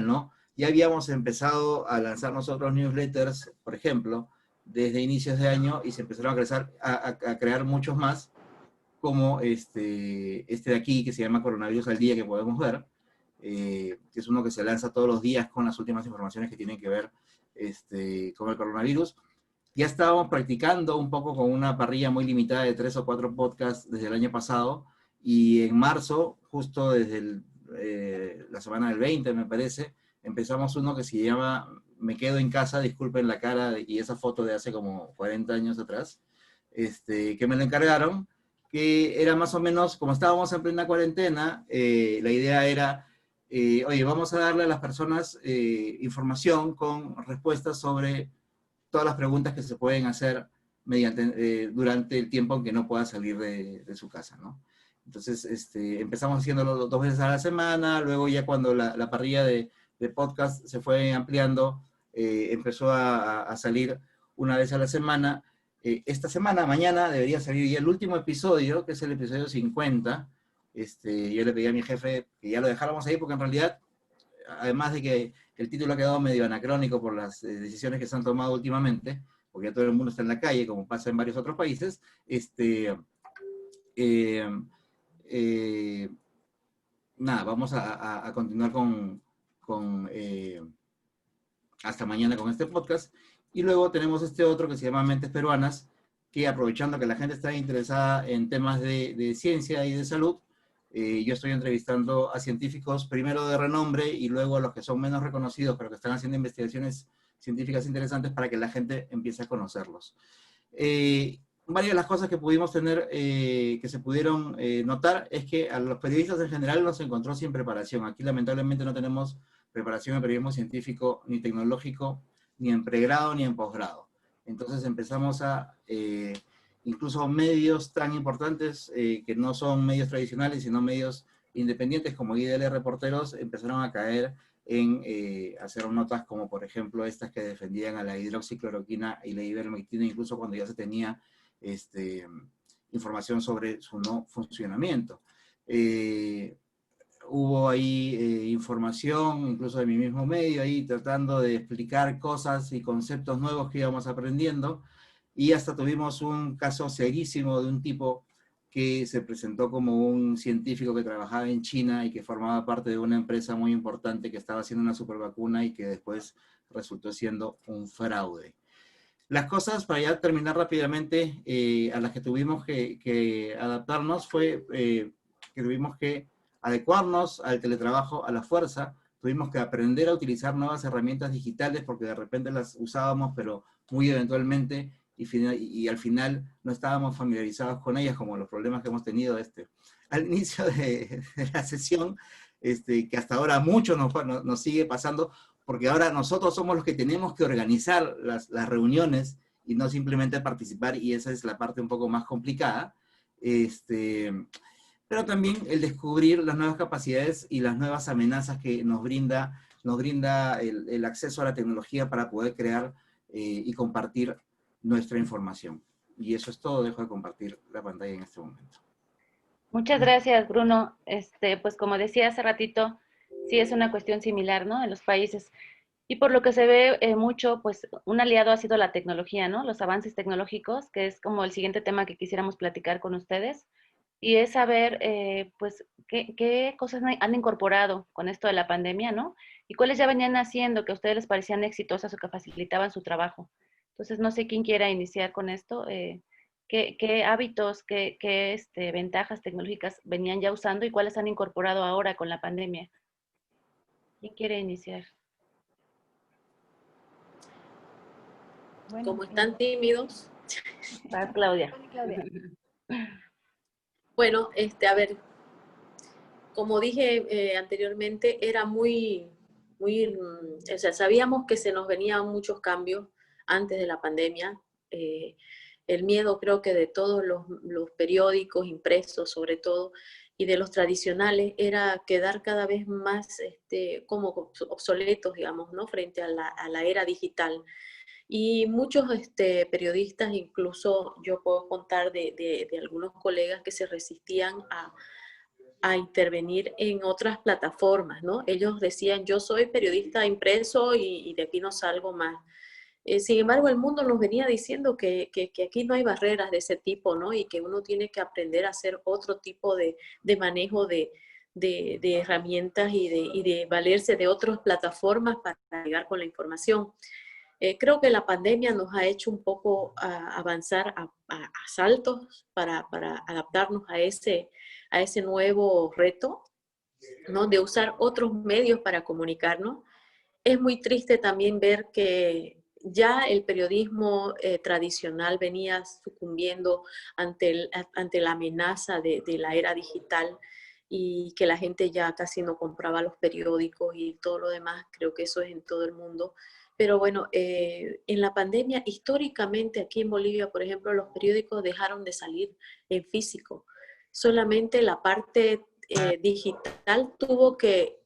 ¿no? Ya habíamos empezado a lanzar nosotros newsletters, por ejemplo, desde inicios de año, y se empezaron a crear muchos más, como este de aquí, que se llama Coronavirus al Día, que podemos ver, que es uno que se lanza todos los días con las últimas informaciones que tienen que ver con el coronavirus. Ya estábamos practicando un poco con una parrilla muy limitada de 3 o 4 podcasts desde el año pasado, y en marzo, justo desde la semana del 20, me parece, empezamos uno que se llama Me quedo en casa, disculpen la cara y esa foto de hace como 40 años atrás, que me lo encargaron, que era más o menos, como estábamos en plena cuarentena, la idea era, oye, vamos a darle a las personas información con respuestas sobre todas las preguntas que se pueden hacer durante el tiempo en que no pueda salir de su casa, ¿no? Entonces, empezamos haciéndolo 2 veces a la semana, luego ya cuando la parrilla de podcast se fue ampliando, empezó a salir una vez a la semana. Esta semana, mañana, debería salir ya el último episodio, que es el episodio 50. Yo le pedí a mi jefe que ya lo dejáramos ahí, porque en realidad, además de que el título ha quedado medio anacrónico por las decisiones que se han tomado últimamente, porque ya todo el mundo está en la calle, como pasa en varios otros países, nada, vamos a continuar hasta mañana con este podcast. Y luego tenemos este otro que se llama Mentes Peruanas, que aprovechando que la gente está interesada en temas de ciencia y de salud, yo estoy entrevistando a científicos, primero de renombre y luego a los que son menos reconocidos, pero que están haciendo investigaciones científicas interesantes para que la gente empiece a conocerlos. Varias de las cosas que pudimos tener, que se pudieron notar, es que a los periodistas en general nos encontró sin preparación. Aquí lamentablemente no tenemos preparación en periodismo científico ni tecnológico, ni en pregrado ni en posgrado. Entonces empezamos incluso medios tan importantes que no son medios tradicionales, sino medios independientes como IDL Reporteros, empezaron a caer en hacer notas como, por ejemplo, estas que defendían a la hidroxicloroquina y la ivermectina, incluso cuando ya se tenía información sobre su no funcionamiento. Hubo ahí información, incluso de mi mismo medio, ahí tratando de explicar cosas y conceptos nuevos que íbamos aprendiendo, y hasta tuvimos un caso serísimo de un tipo que se presentó como un científico que trabajaba en China y que formaba parte de una empresa muy importante que estaba haciendo una supervacuna y que después resultó siendo un fraude. Las cosas, para ya terminar rápidamente, a las que tuvimos que adaptarnos fue que tuvimos que adecuarnos al teletrabajo a la fuerza, tuvimos que aprender a utilizar nuevas herramientas digitales porque de repente las usábamos, pero muy eventualmente, y al final no estábamos familiarizados con ellas, como los problemas que hemos tenido al inicio de la sesión, que hasta ahora mucho nos sigue pasando, porque ahora nosotros somos los que tenemos que organizar las reuniones y no simplemente participar, y esa es la parte un poco más complicada. Pero también el descubrir las nuevas capacidades y las nuevas amenazas que nos brinda el acceso a la tecnología para poder crear y compartir nuestra información. Y eso es todo, dejo de compartir la pantalla en este momento. Muchas gracias, Bruno. Pues como decía hace ratito, sí es una cuestión similar, ¿no? En los países. Y por lo que se ve mucho, pues un aliado ha sido la tecnología, ¿no? Los avances tecnológicos, que es como el siguiente tema que quisiéramos platicar con ustedes. Y es saber, pues, qué cosas han incorporado con esto de la pandemia, ¿no? Y cuáles ya venían haciendo que a ustedes les parecían exitosas o que facilitaban su trabajo. Entonces, no sé quién quiera iniciar con esto. ¿Qué hábitos, qué ventajas tecnológicas venían ya usando y cuáles han incorporado ahora con la pandemia? ¿Quién quiere iniciar? Bueno, Como están tímidos. Va, Claudia. Claudia. Bueno, a ver, como dije anteriormente, era o sea, sabíamos que se nos venían muchos cambios antes de la pandemia. El miedo creo que de todos los periódicos impresos sobre todo, y de los tradicionales, era quedar cada vez más como obsoletos, digamos, ¿no? Frente a la era digital. Y muchos periodistas, incluso yo puedo contar de algunos colegas que se resistían a intervenir en otras plataformas, ¿no? Ellos decían, yo soy periodista impreso y de aquí no salgo más. Sin embargo, el mundo nos venía diciendo que aquí no hay barreras de ese tipo, ¿no? Y que uno tiene que aprender a hacer otro tipo de manejo de herramientas y de valerse de otras plataformas para llegar con la información. Creo que la pandemia nos ha hecho un poco avanzar a saltos para adaptarnos a ese nuevo reto, ¿no? De usar otros medios para comunicarnos. Es muy triste también ver que ya el periodismo tradicional venía sucumbiendo ante la amenaza de la era digital y que la gente ya casi no compraba los periódicos y todo lo demás. Creo que eso es en todo el mundo. Pero bueno, en la pandemia, históricamente aquí en Bolivia, por ejemplo, los periódicos dejaron de salir en físico. Solamente la parte digital tuvo que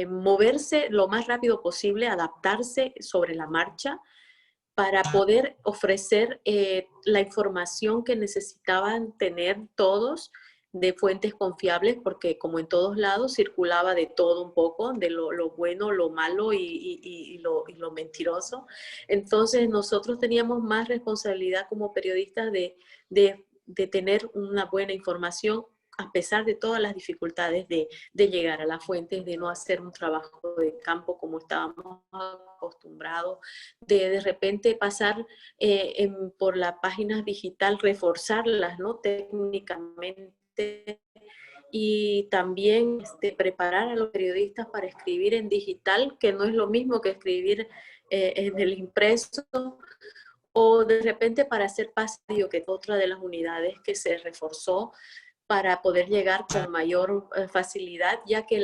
moverse lo más rápido posible, adaptarse sobre la marcha para poder ofrecer la información que necesitaban tener todos de fuentes confiables, porque como en todos lados circulaba de todo un poco, de lo bueno, lo malo y lo mentiroso. Entonces nosotros teníamos más responsabilidad como periodistas de tener una buena información a pesar de todas las dificultades de llegar a las fuentes, de no hacer un trabajo de campo como estábamos acostumbrados, de repente pasar por la página digital, reforzarlas, ¿no? Técnicamente, y también preparar a los periodistas para escribir en digital, que no es lo mismo que escribir en el impreso, o de repente para hacer pasillo, que es otra de las unidades que se reforzó para poder llegar con mayor facilidad, ya que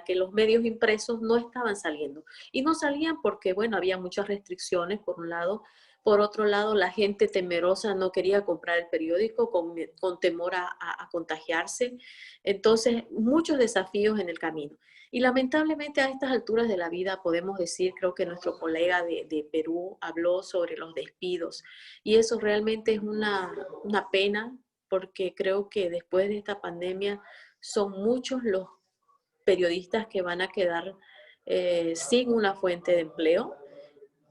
que los medios impresos no estaban saliendo. Y no salían porque, bueno, había muchas restricciones, por un lado. Por otro lado, la gente temerosa no quería comprar el periódico con temor a contagiarse. Entonces, muchos desafíos en el camino. Y lamentablemente a estas alturas de la vida podemos decir, creo que nuestro colega de Perú habló sobre los despidos. Y eso realmente es una pena, porque creo que después de esta pandemia son muchos los periodistas que van a quedar sin una fuente de empleo,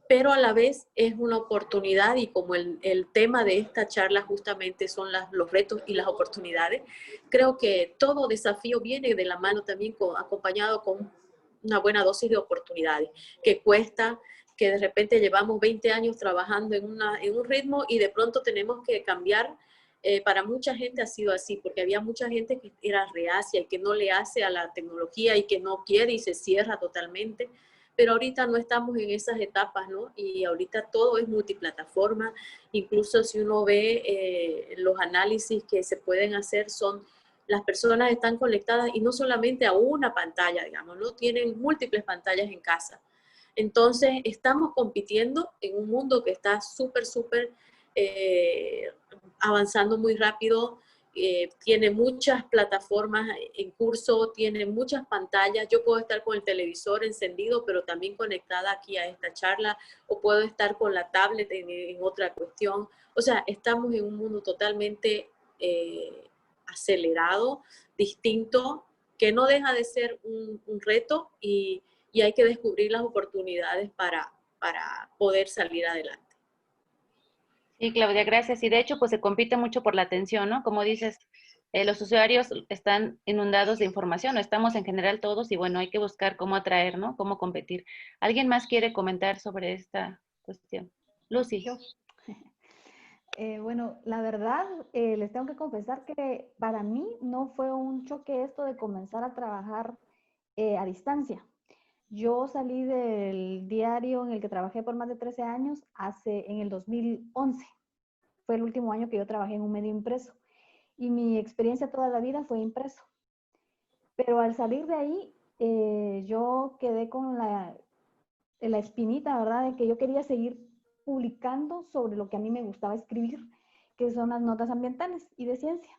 pero a la vez es una oportunidad, y como el tema de esta charla justamente son los retos y las oportunidades, creo que todo desafío viene de la mano también acompañado con una buena dosis de oportunidades, que cuesta, que de repente llevamos 20 años trabajando en un ritmo y de pronto tenemos que cambiar. Para mucha gente ha sido así, porque había mucha gente que era reacia y que no le hace a la tecnología y que no quiere y se cierra totalmente. Pero ahorita no estamos en esas etapas, ¿no? Y ahorita todo es multiplataforma. Incluso si uno ve los análisis que se pueden hacer, las personas están conectadas y no solamente a una pantalla, digamos, ¿no? Tienen múltiples pantallas en casa. Entonces, estamos compitiendo en un mundo que está súper avanzando muy rápido. Tiene muchas plataformas en curso, tiene muchas pantallas. Yo puedo estar con el televisor encendido, pero también conectada aquí a esta charla, o puedo estar con la tablet en otra cuestión. O sea, estamos en un mundo totalmente acelerado, distinto, que no deja de ser un reto, y hay que descubrir las oportunidades para poder salir adelante. Sí, Claudia, gracias. Y de hecho, pues se compite mucho por la atención, ¿no? Como dices, los usuarios están inundados de información, estamos en general todos, y bueno, hay que buscar cómo atraer, ¿no? Cómo competir. ¿Alguien más quiere comentar sobre esta cuestión? Lucy. Yo. Bueno, la verdad, les tengo que confesar que para mí no fue un choque esto de comenzar a trabajar a distancia. Yo salí del diario en el que trabajé por más de 13 años en el 2011. Fue el último año que yo trabajé en un medio impreso. Y mi experiencia toda la vida fue impreso. Pero al salir de ahí, yo quedé con la espinita, ¿verdad? De que yo quería seguir publicando sobre lo que a mí me gustaba escribir, que son las notas ambientales y de ciencia.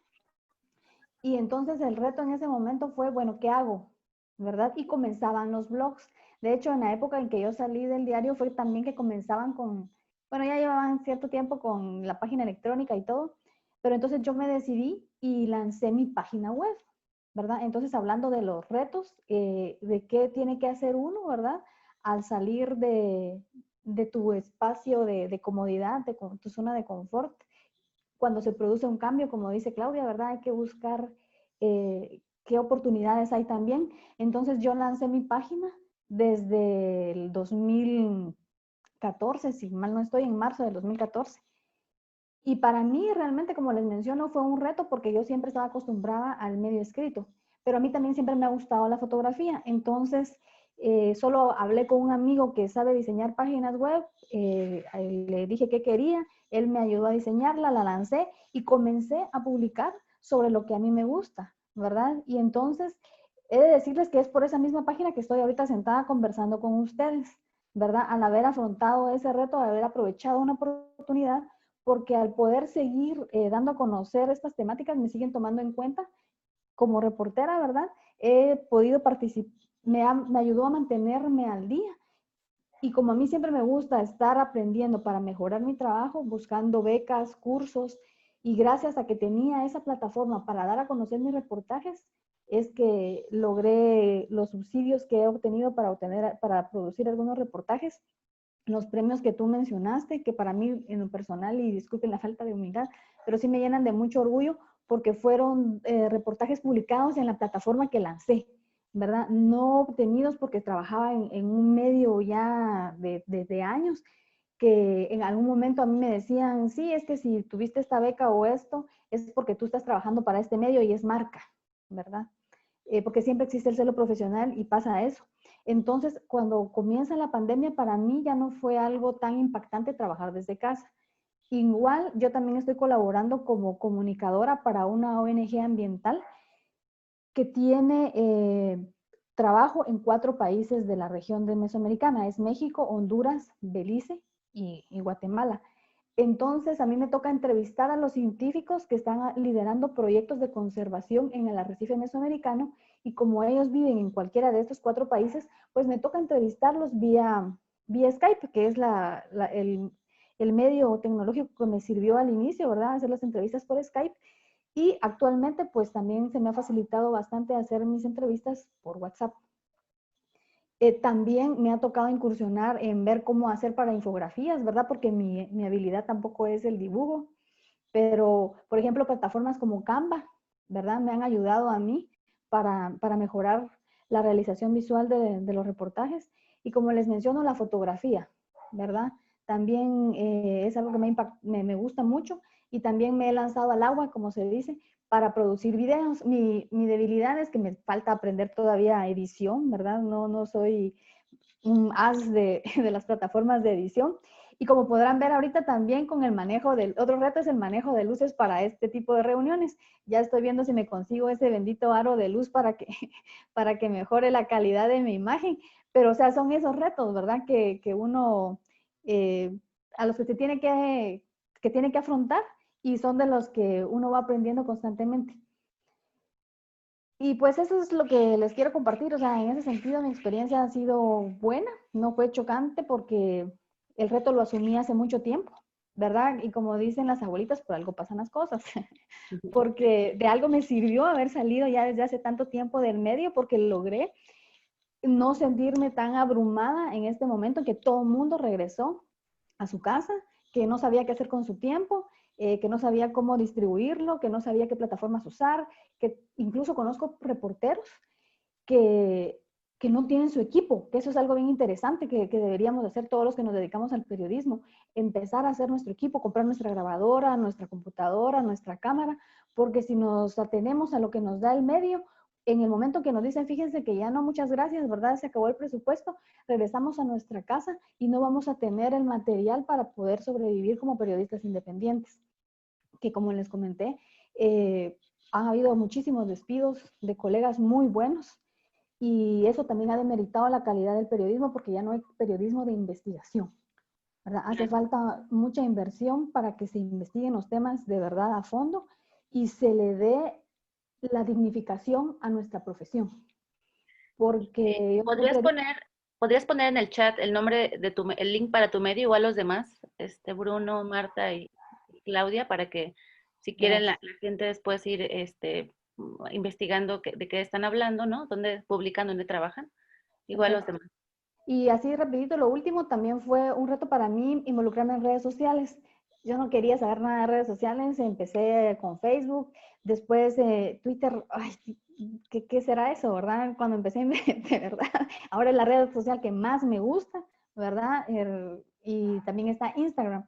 Y entonces el reto en ese momento fue, bueno, ¿qué hago? ¿Verdad? Y comenzaban los blogs. De hecho, en la época en que yo salí del diario fue también que comenzaban bueno, ya llevaban cierto tiempo con la página electrónica y todo, pero entonces yo me decidí y lancé mi página web, ¿verdad? Entonces, hablando de los retos, de qué tiene que hacer uno, ¿verdad? Al salir de tu espacio de comodidad, de tu zona de confort, cuando se produce un cambio, como dice Claudia, ¿verdad? Hay que buscar qué oportunidades hay también. Entonces yo lancé mi página desde el 2014, si mal no estoy, en marzo del 2014. Y para mí realmente, como les menciono, fue un reto porque yo siempre estaba acostumbrada al medio escrito, pero a mí también siempre me ha gustado la fotografía. Entonces Solo hablé con un amigo que sabe diseñar páginas web, le dije qué quería, él me ayudó a diseñarla, la lancé y comencé a publicar sobre lo que a mí me gusta, ¿verdad? Y entonces, he de decirles que es por esa misma página que estoy ahorita sentada conversando con ustedes, ¿verdad? Al haber afrontado ese reto, al haber aprovechado una oportunidad, porque al poder seguir dando a conocer estas temáticas, me siguen tomando en cuenta como reportera, ¿verdad? He podido participar, me ayudó a mantenerme al día. Y como a mí siempre me gusta estar aprendiendo para mejorar mi trabajo, buscando becas, cursos, y gracias a que tenía esa plataforma para dar a conocer mis reportajes, es que logré los subsidios que he obtenido para producir algunos reportajes, los premios que tú mencionaste, que para mí en lo personal, y disculpen la falta de humildad, pero sí me llenan de mucho orgullo porque fueron reportajes publicados en la plataforma que lancé, ¿verdad? No obtenidos porque trabajaba en un medio ya de años, que en algún momento a mí me decían, sí, es que si tuviste esta beca o esto, es porque tú estás trabajando para este medio y es marca, ¿verdad? Porque siempre existe el celo profesional y pasa eso. Entonces, cuando comienza la pandemia, para mí ya no fue algo tan impactante trabajar desde casa. Igual, yo también estoy colaborando como comunicadora para una ONG ambiental que tiene trabajo en 4 países de la región de Mesoamericana. Es México, Honduras, Belice y Guatemala. Entonces, a mí me toca entrevistar a los científicos que están liderando proyectos de conservación en el arrecife mesoamericano, y como ellos viven en cualquiera de estos 4 países, pues me toca entrevistarlos vía Skype, que es el medio tecnológico que me sirvió al inicio, ¿verdad? Hacer las entrevistas por Skype. Y actualmente, pues también se me ha facilitado bastante hacer mis entrevistas por WhatsApp. También me ha tocado incursionar en ver cómo hacer para infografías, ¿verdad? Porque mi habilidad tampoco es el dibujo, pero, por ejemplo, plataformas como Canva, ¿verdad? Me han ayudado a mí para mejorar la realización visual de los reportajes. Y como les menciono, la fotografía, ¿verdad? También es algo que me gusta mucho, y también me he lanzado al agua, como se dice, para producir videos. Mi debilidad es que me falta aprender todavía edición, ¿verdad? No soy un as de las plataformas de edición. Y como podrán ver ahorita también con el manejo otro reto es el manejo de luces para este tipo de reuniones. Ya estoy viendo si me consigo ese bendito aro de luz para que mejore la calidad de mi imagen. Pero, o sea, son esos retos, ¿verdad? Que uno, a los que se tiene que tiene que afrontar, y son de los que uno va aprendiendo constantemente. Y pues eso es lo que les quiero compartir. O sea, en ese sentido mi experiencia ha sido buena, no fue chocante porque el reto lo asumí hace mucho tiempo, ¿verdad? Y como dicen las abuelitas, por algo pasan las cosas, porque de algo me sirvió haber salido ya desde hace tanto tiempo del medio, porque logré no sentirme tan abrumada en este momento que todo el mundo regresó a su casa, que no sabía qué hacer con su tiempo, que no sabía cómo distribuirlo, que no sabía qué plataformas usar, que incluso conozco reporteros que, que no tienen su equipo, que eso es algo bien interesante que deberíamos hacer todos los que nos dedicamos al periodismo, empezar a hacer nuestro equipo, comprar nuestra grabadora, nuestra computadora, nuestra cámara, porque si nos atenemos a lo que nos da el medio, en el momento que nos dicen, fíjense que ya no, muchas gracias, ¿verdad? Se acabó el presupuesto, regresamos a nuestra casa y no vamos a tener el material para poder sobrevivir como periodistas independientes. Que como les comenté, han habido muchísimos despidos de colegas muy buenos, y eso también ha demeritado la calidad del periodismo porque ya no hay periodismo de investigación, ¿verdad? Hace falta mucha inversión para que se investiguen los temas de verdad a fondo y se le dé la dignificación a nuestra profesión. Porque ¿Podrías poner en el chat el nombre de el link para tu medio, igual los demás, Bruno, Marta y Claudia, para que si quieren la gente después ir investigando de qué están hablando, ¿no? Dónde publican, dónde trabajan, igual los demás. Y así rapidito, lo último también fue un reto para mí involucrarme en redes sociales. Yo no quería saber nada de redes sociales, empecé con Facebook, después Twitter, ay, ¿qué será eso, verdad? Cuando empecé, de verdad, ahora es la red social que más me gusta, ¿verdad? Y también está Instagram,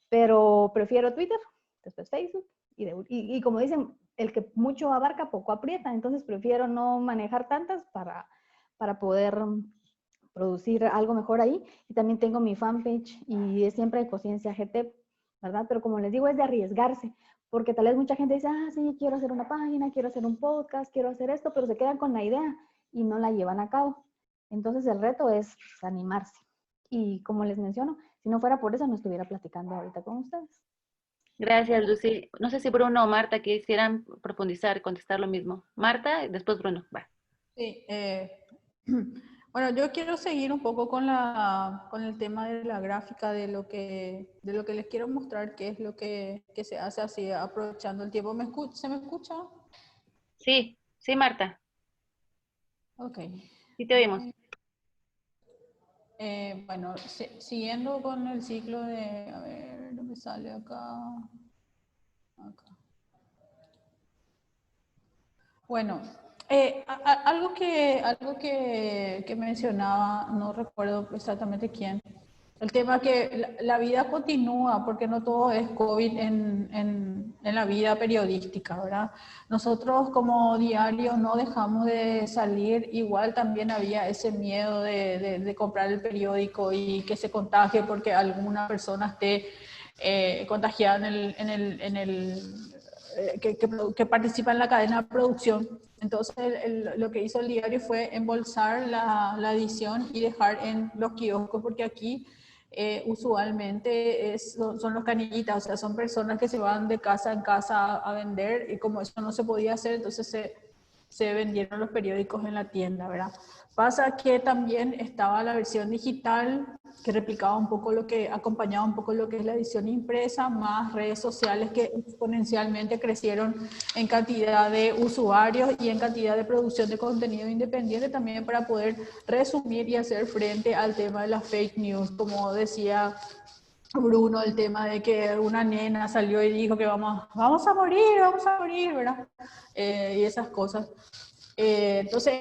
pero prefiero Twitter, después Facebook, y como dicen, el que mucho abarca, poco aprieta, entonces prefiero no manejar tantas para poder producir algo mejor ahí. Y también tengo mi fanpage y es siempre de Conciencia GT, ¿verdad? Pero como les digo, es de arriesgarse, porque tal vez mucha gente dice, ah, sí, quiero hacer una página, quiero hacer un podcast, quiero hacer esto, pero se quedan con la idea y no la llevan a cabo. Entonces el reto es animarse. Y como les menciono, si no fuera por eso, no estuviera platicando ahorita con ustedes. Gracias, Lucy. No sé si Bruno o Marta quisieran profundizar, contestar lo mismo. Marta, después Bruno. Va. Sí, bueno, yo quiero seguir un poco con el tema de la gráfica, de lo que les quiero mostrar, qué es lo que se hace así, aprovechando el tiempo. ¿Se me escucha? Sí, sí, Marta. Ok. Sí te oímos. Bueno, siguiendo con el ciclo de, a ver, no me sale acá. Bueno, algo que mencionaba, no recuerdo exactamente quién, el tema que la vida continúa, porque no todo es COVID en la vida periodística, ¿verdad? Nosotros como diario no dejamos de salir, igual también había ese miedo de comprar el periódico y que se contagie porque alguna persona esté contagiada que participa en la cadena de producción. Entonces lo que hizo el diario fue embolsar la edición y dejar en los kioscos, porque aquí usualmente son los canillitas, o sea, son personas que se van de casa en casa a vender, y como eso no se podía hacer, entonces se vendieron los periódicos en la tienda, ¿verdad? Pasa que también estaba la versión digital que replicaba un poco acompañaba un poco lo que es la edición impresa, más redes sociales que exponencialmente crecieron en cantidad de usuarios y en cantidad de producción de contenido independiente, también para poder resumir y hacer frente al tema de las fake news, como decía Bruno, el tema de que una nena salió y dijo que vamos a morir, ¿verdad? Y esas cosas. Entonces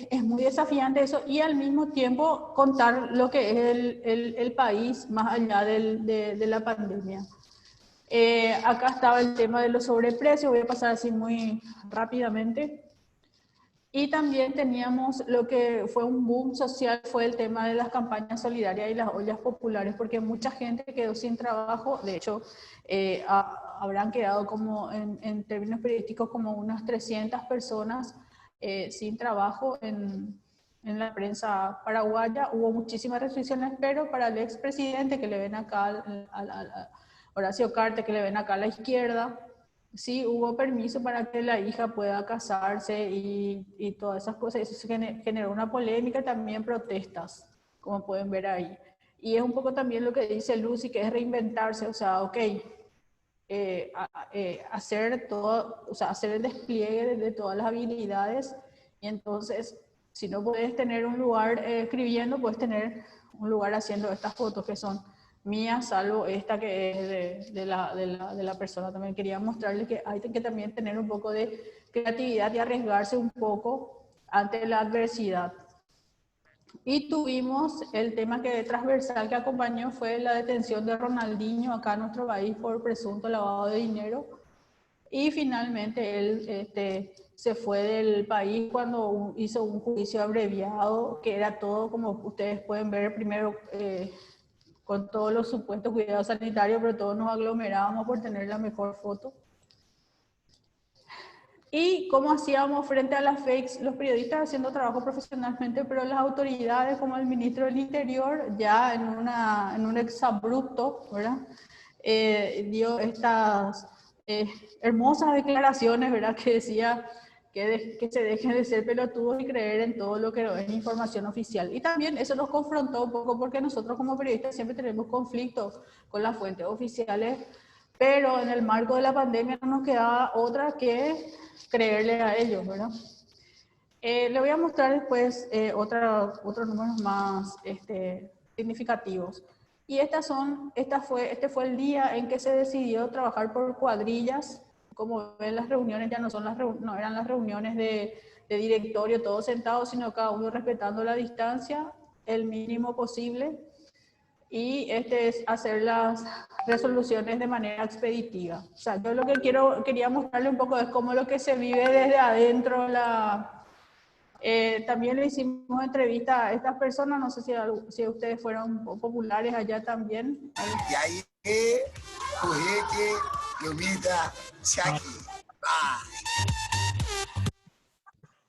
es muy desafiante eso, y al mismo tiempo contar lo que es el país más allá de la pandemia. Acá estaba el tema de los sobreprecios, voy a pasar así muy rápidamente. Y también teníamos lo que fue un boom social, fue el tema de las campañas solidarias y las ollas populares, porque mucha gente quedó sin trabajo. De hecho, habrán quedado como en términos periodísticos como unas 300 personas sin trabajo en la prensa paraguaya. Hubo muchísimas restricciones, pero para el expresidente, que le ven acá, a Horacio Cartes, que le ven acá a la izquierda, sí, hubo permiso para que la hija pueda casarse y todas esas cosas. Eso generó una polémica y también protestas, como pueden ver ahí. Y es un poco también lo que dice Lucy, que es reinventarse, o sea, ok, hacer todo, o sea, hacer el despliegue de todas las habilidades, y entonces, si no puedes tener un lugar escribiendo, puedes tener un lugar haciendo estas fotos que son mías, salvo esta que es de la persona. También quería mostrarles que hay que también tener un poco de creatividad y arriesgarse un poco ante la adversidad. Y tuvimos el tema que transversal que acompañó fue la detención de Ronaldinho acá en nuestro país por presunto lavado de dinero. Y finalmente él se fue del país cuando hizo un juicio abreviado, que era todo, como ustedes pueden ver, primero con todos los supuestos cuidados sanitarios, pero todos nos aglomerábamos por tener la mejor foto. Y cómo hacíamos frente a las fakes, los periodistas haciendo trabajo profesionalmente, pero las autoridades, como el ministro del Interior, ya en un exabrupto, ¿verdad? Dio estas hermosas declaraciones, ¿verdad? Que decía que se dejen de ser pelotudos y creer en todo lo que es información oficial. Y también eso nos confrontó un poco, porque nosotros como periodistas siempre tenemos conflictos con las fuentes oficiales, pero en el marco de la pandemia no nos quedaba otra que creerle a ellos, ¿verdad? Le voy a mostrar después otros números más significativos. Y este fue el día en que se decidió trabajar por cuadrillas. Como ven, las reuniones ya no eran las reuniones de directorio todos sentados, sino cada uno respetando la distancia el mínimo posible. Y es hacer las resoluciones de manera expeditiva. O sea, yo lo que quería mostrarle un poco es cómo lo que se vive desde adentro También le hicimos entrevista a estas personas, no sé si ustedes fueron populares allá también. Y ahí juguete, Lomita, Shaki.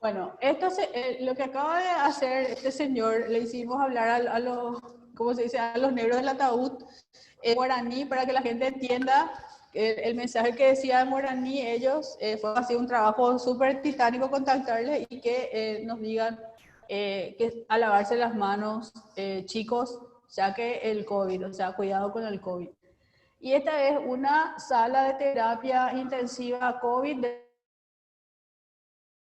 Bueno, esto lo que acaba de hacer este señor, le hicimos hablar a los, ¿cómo se dice?, a los negros del ataúd en guaraní para que la gente entienda el mensaje que decía en guaraní. Ellos fue así un trabajo súper titánico contactarles y que nos digan que a lavarse las manos, chicos, ya que el COVID, o sea, cuidado con el COVID. Y esta es una sala de terapia intensiva COVID de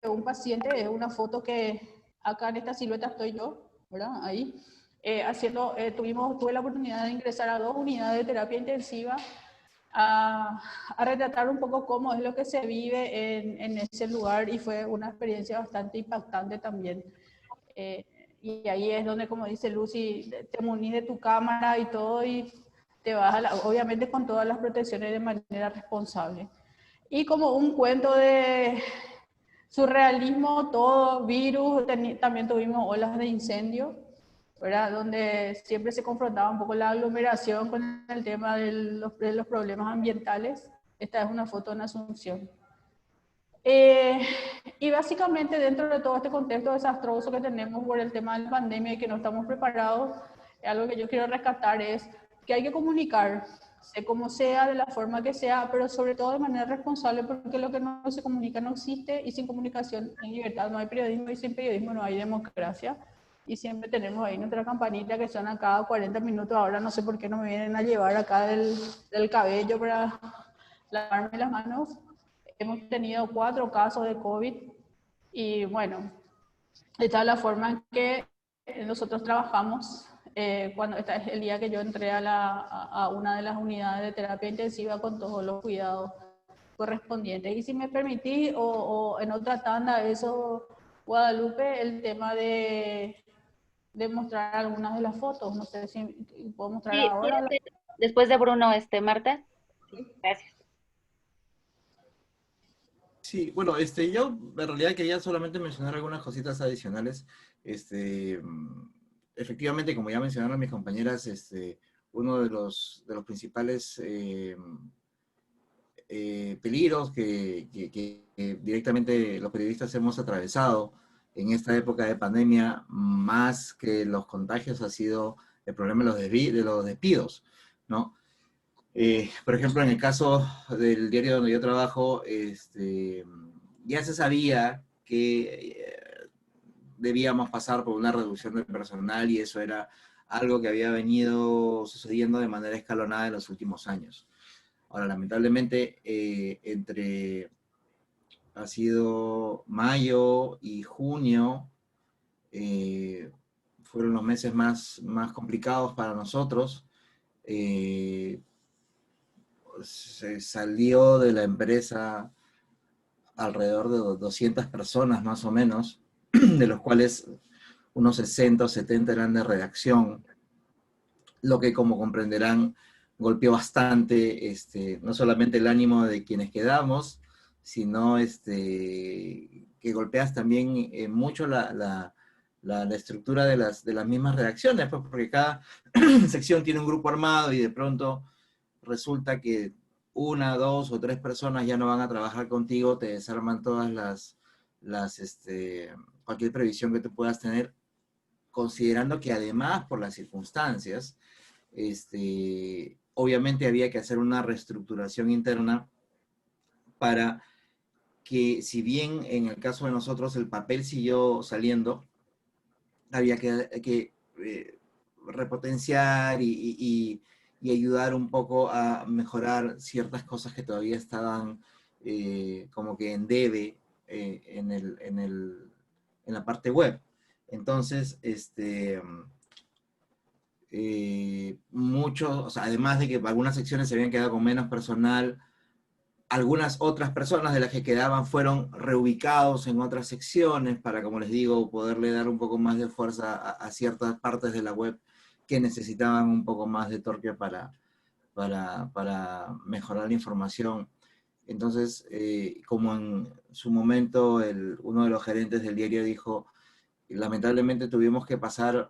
un paciente. Es una foto que acá en esta silueta estoy yo, ¿verdad? Ahí, tuve la oportunidad de ingresar a 2 unidades de terapia intensiva a retratar un poco cómo es lo que se vive en ese lugar, y fue una experiencia bastante impactante también. Y ahí es donde, como dice Lucy, te munís de tu cámara y todo y te vas, obviamente con todas las protecciones de manera responsable. Y como un cuento de surrealismo, todo, virus, también tuvimos olas de incendio, ¿verdad? Donde siempre se confrontaba un poco la aglomeración con el tema de los problemas ambientales. Esta es una foto en Asunción. Y básicamente dentro de todo este contexto desastroso que tenemos por el tema de la pandemia y que no estamos preparados, algo que yo quiero rescatar es que hay que comunicar, sea como sea, de la forma que sea, pero sobre todo de manera responsable, porque lo que no se comunica no existe, y sin comunicación en libertad no hay periodismo, y sin periodismo no hay democracia. Y siempre tenemos ahí nuestra campanita que suena cada 40 minutos. Ahora no sé por qué no me vienen a llevar acá del cabello para lavarme las manos. Hemos tenido 4 casos de COVID y bueno, esta es la forma en que nosotros trabajamos. Este es el día que yo entré a una de las unidades de terapia intensiva con todos los cuidados correspondientes. Y si me permitís, o en otra tanda, eso, Guadalupe, el tema de mostrar algunas de las fotos. No sé si puedo mostrar Sí, ahora. después de Bruno, Marta. Sí, gracias. Sí, bueno, yo en realidad quería solamente mencionar algunas cositas adicionales. Efectivamente, como ya mencionaron mis compañeras, uno de los principales peligros que directamente los periodistas hemos atravesado en esta época de pandemia, más que los contagios, ha sido el problema de los despidos, ¿no? Por ejemplo, en el caso del diario donde yo trabajo, ya se sabía que debíamos pasar por una reducción del personal, y eso era algo que había venido sucediendo de manera escalonada en los últimos años. Ahora, lamentablemente, ha sido mayo y junio, fueron los meses más complicados para nosotros. Se salió de la empresa alrededor de 200 personas más o menos, de los cuales unos 60 o 70 eran de redacción, lo que, como comprenderán, golpeó bastante no solamente el ánimo de quienes quedamos, sino que golpeas también mucho la estructura de las mismas redacciones, pues, porque cada sección tiene un grupo armado y de pronto resulta que 1, 2 o 3 personas ya no van a trabajar contigo, te desarman todas cualquier previsión que tú puedas tener, considerando que además, por las circunstancias, obviamente había que hacer una reestructuración interna para que, si bien en el caso de nosotros el papel siguió saliendo, había que repotenciar y ayudar un poco a mejorar ciertas cosas que todavía estaban como que en debe en la parte web. Entonces, o sea, además de que algunas secciones se habían quedado con menos personal, algunas otras personas de las que quedaban fueron reubicados en otras secciones para, como les digo, poderle dar un poco más de fuerza a ciertas partes de la web que necesitaban un poco más de torque para mejorar la información. Entonces, como en su momento uno de los gerentes del diario dijo, lamentablemente tuvimos que pasar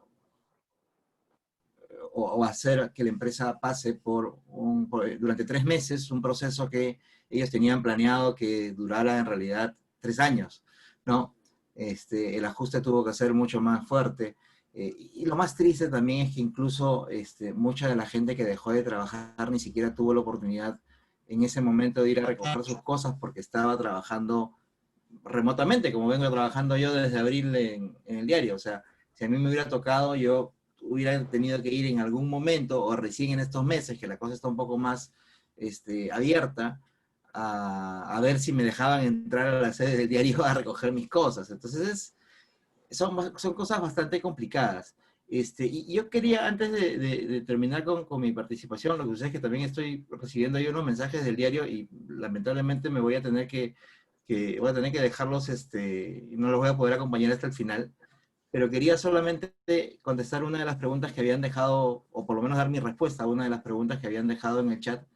o hacer que la empresa pase durante 3 meses un proceso que ellos tenían planeado que durara en realidad 3 años, ¿no? El ajuste tuvo que ser mucho más fuerte. Y lo más triste también es que incluso mucha de la gente que dejó de trabajar ni siquiera tuvo la oportunidad en ese momento de ir a recoger sus cosas porque estaba trabajando remotamente, como vengo trabajando yo desde abril en el diario. O sea, si a mí me hubiera tocado, yo hubiera tenido que ir en algún momento, o recién en estos meses, que la cosa está un poco más abierta, a ver si me dejaban entrar a la sede del diario a recoger mis cosas. Entonces, son cosas bastante complicadas. Y yo quería, antes de terminar con mi participación, lo que sucede es que también estoy recibiendo ahí unos mensajes del diario y lamentablemente me voy a tener que dejarlos, y no los voy a poder acompañar hasta el final, pero quería solamente contestar una de las preguntas que habían dejado, o por lo menos dar mi respuesta a una de las preguntas que habían dejado en el chat,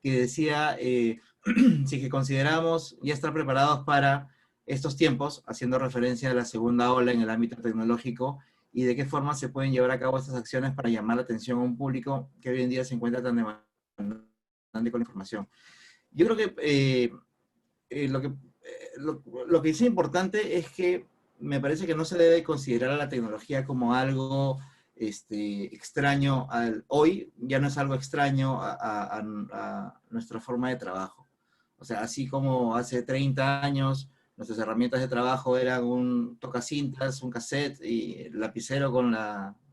que decía si que consideramos ya estar preparados para estos tiempos, haciendo referencia a la segunda ola en el ámbito tecnológico, y de qué forma se pueden llevar a cabo estas acciones para llamar la atención a un público que hoy en día se encuentra tan demandante con la información. Yo creo que lo que es importante es que me parece que no se debe considerar a la tecnología como algo extraño hoy, ya no es algo extraño a nuestra forma de trabajo. O sea, así como hace 30 años nuestras herramientas de trabajo eran un tocacintas, un cassette y lapicero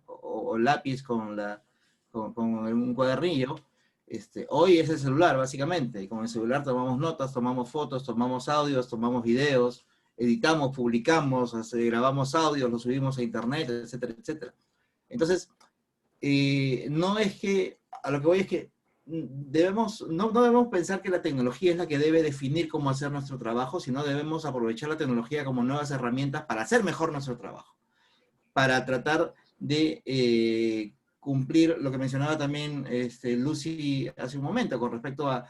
o lápiz con un cuadernillo. Hoy es el celular, básicamente. Y con el celular tomamos notas, tomamos fotos, tomamos audios, tomamos videos, editamos, publicamos, grabamos audios, los subimos a internet, etcétera, etcétera. Entonces, no es que, a lo que voy es que no debemos pensar que la tecnología es la que debe definir cómo hacer nuestro trabajo, sino debemos aprovechar la tecnología como nuevas herramientas para hacer mejor nuestro trabajo, para tratar de cumplir lo que mencionaba también Lucy hace un momento con respecto a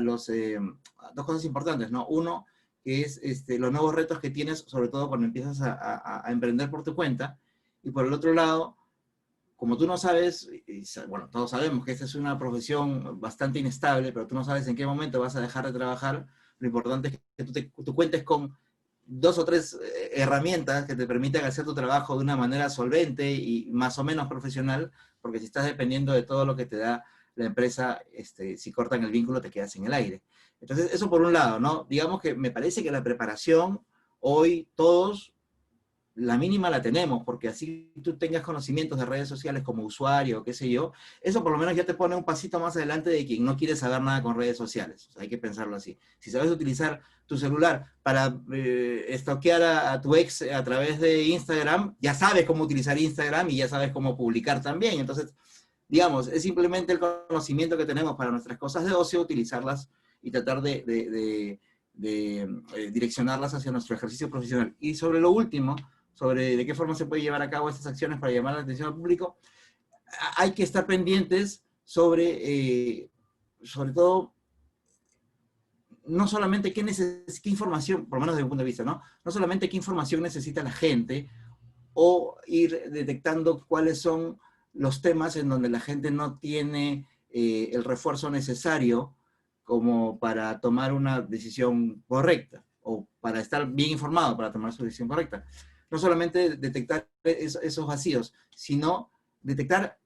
dos cosas importantes, ¿no? Uno, que es los nuevos retos que tienes, sobre todo cuando empiezas a emprender por tu cuenta, y por el otro lado, como tú no sabes, bueno, todos sabemos que esta es una profesión bastante inestable, pero tú no sabes en qué momento vas a dejar de trabajar, lo importante es que tú cuentes con 2 o 3 herramientas que te permitan hacer tu trabajo de una manera solvente y más o menos profesional, porque si estás dependiendo de todo lo que te da la empresa, si cortan el vínculo te quedas en el aire. Entonces, eso por un lado, ¿no? Digamos que me parece que la preparación, hoy todos, la mínima la tenemos, porque así tú tengas conocimientos de redes sociales como usuario, qué sé yo, eso por lo menos ya te pone un pasito más adelante de quien no quiere saber nada con redes sociales. O sea, hay que pensarlo así. Si sabes utilizar tu celular para stalkear a tu ex a través de Instagram, ya sabes cómo utilizar Instagram y ya sabes cómo publicar también. Entonces, digamos, es simplemente el conocimiento que tenemos para nuestras cosas de ocio, utilizarlas y tratar de direccionarlas hacia nuestro ejercicio profesional. Y sobre lo último, sobre de qué forma se puede llevar a cabo estas acciones para llamar la atención al público, hay que estar pendientes sobre todo, no solamente qué información, por lo menos desde mi punto de vista, ¿no? No solamente qué información necesita la gente, o ir detectando cuáles son los temas en donde la gente no tiene el refuerzo necesario como para tomar una decisión correcta, o para estar bien informado para tomar su decisión correcta. No solamente detectar esos vacíos, sino detectar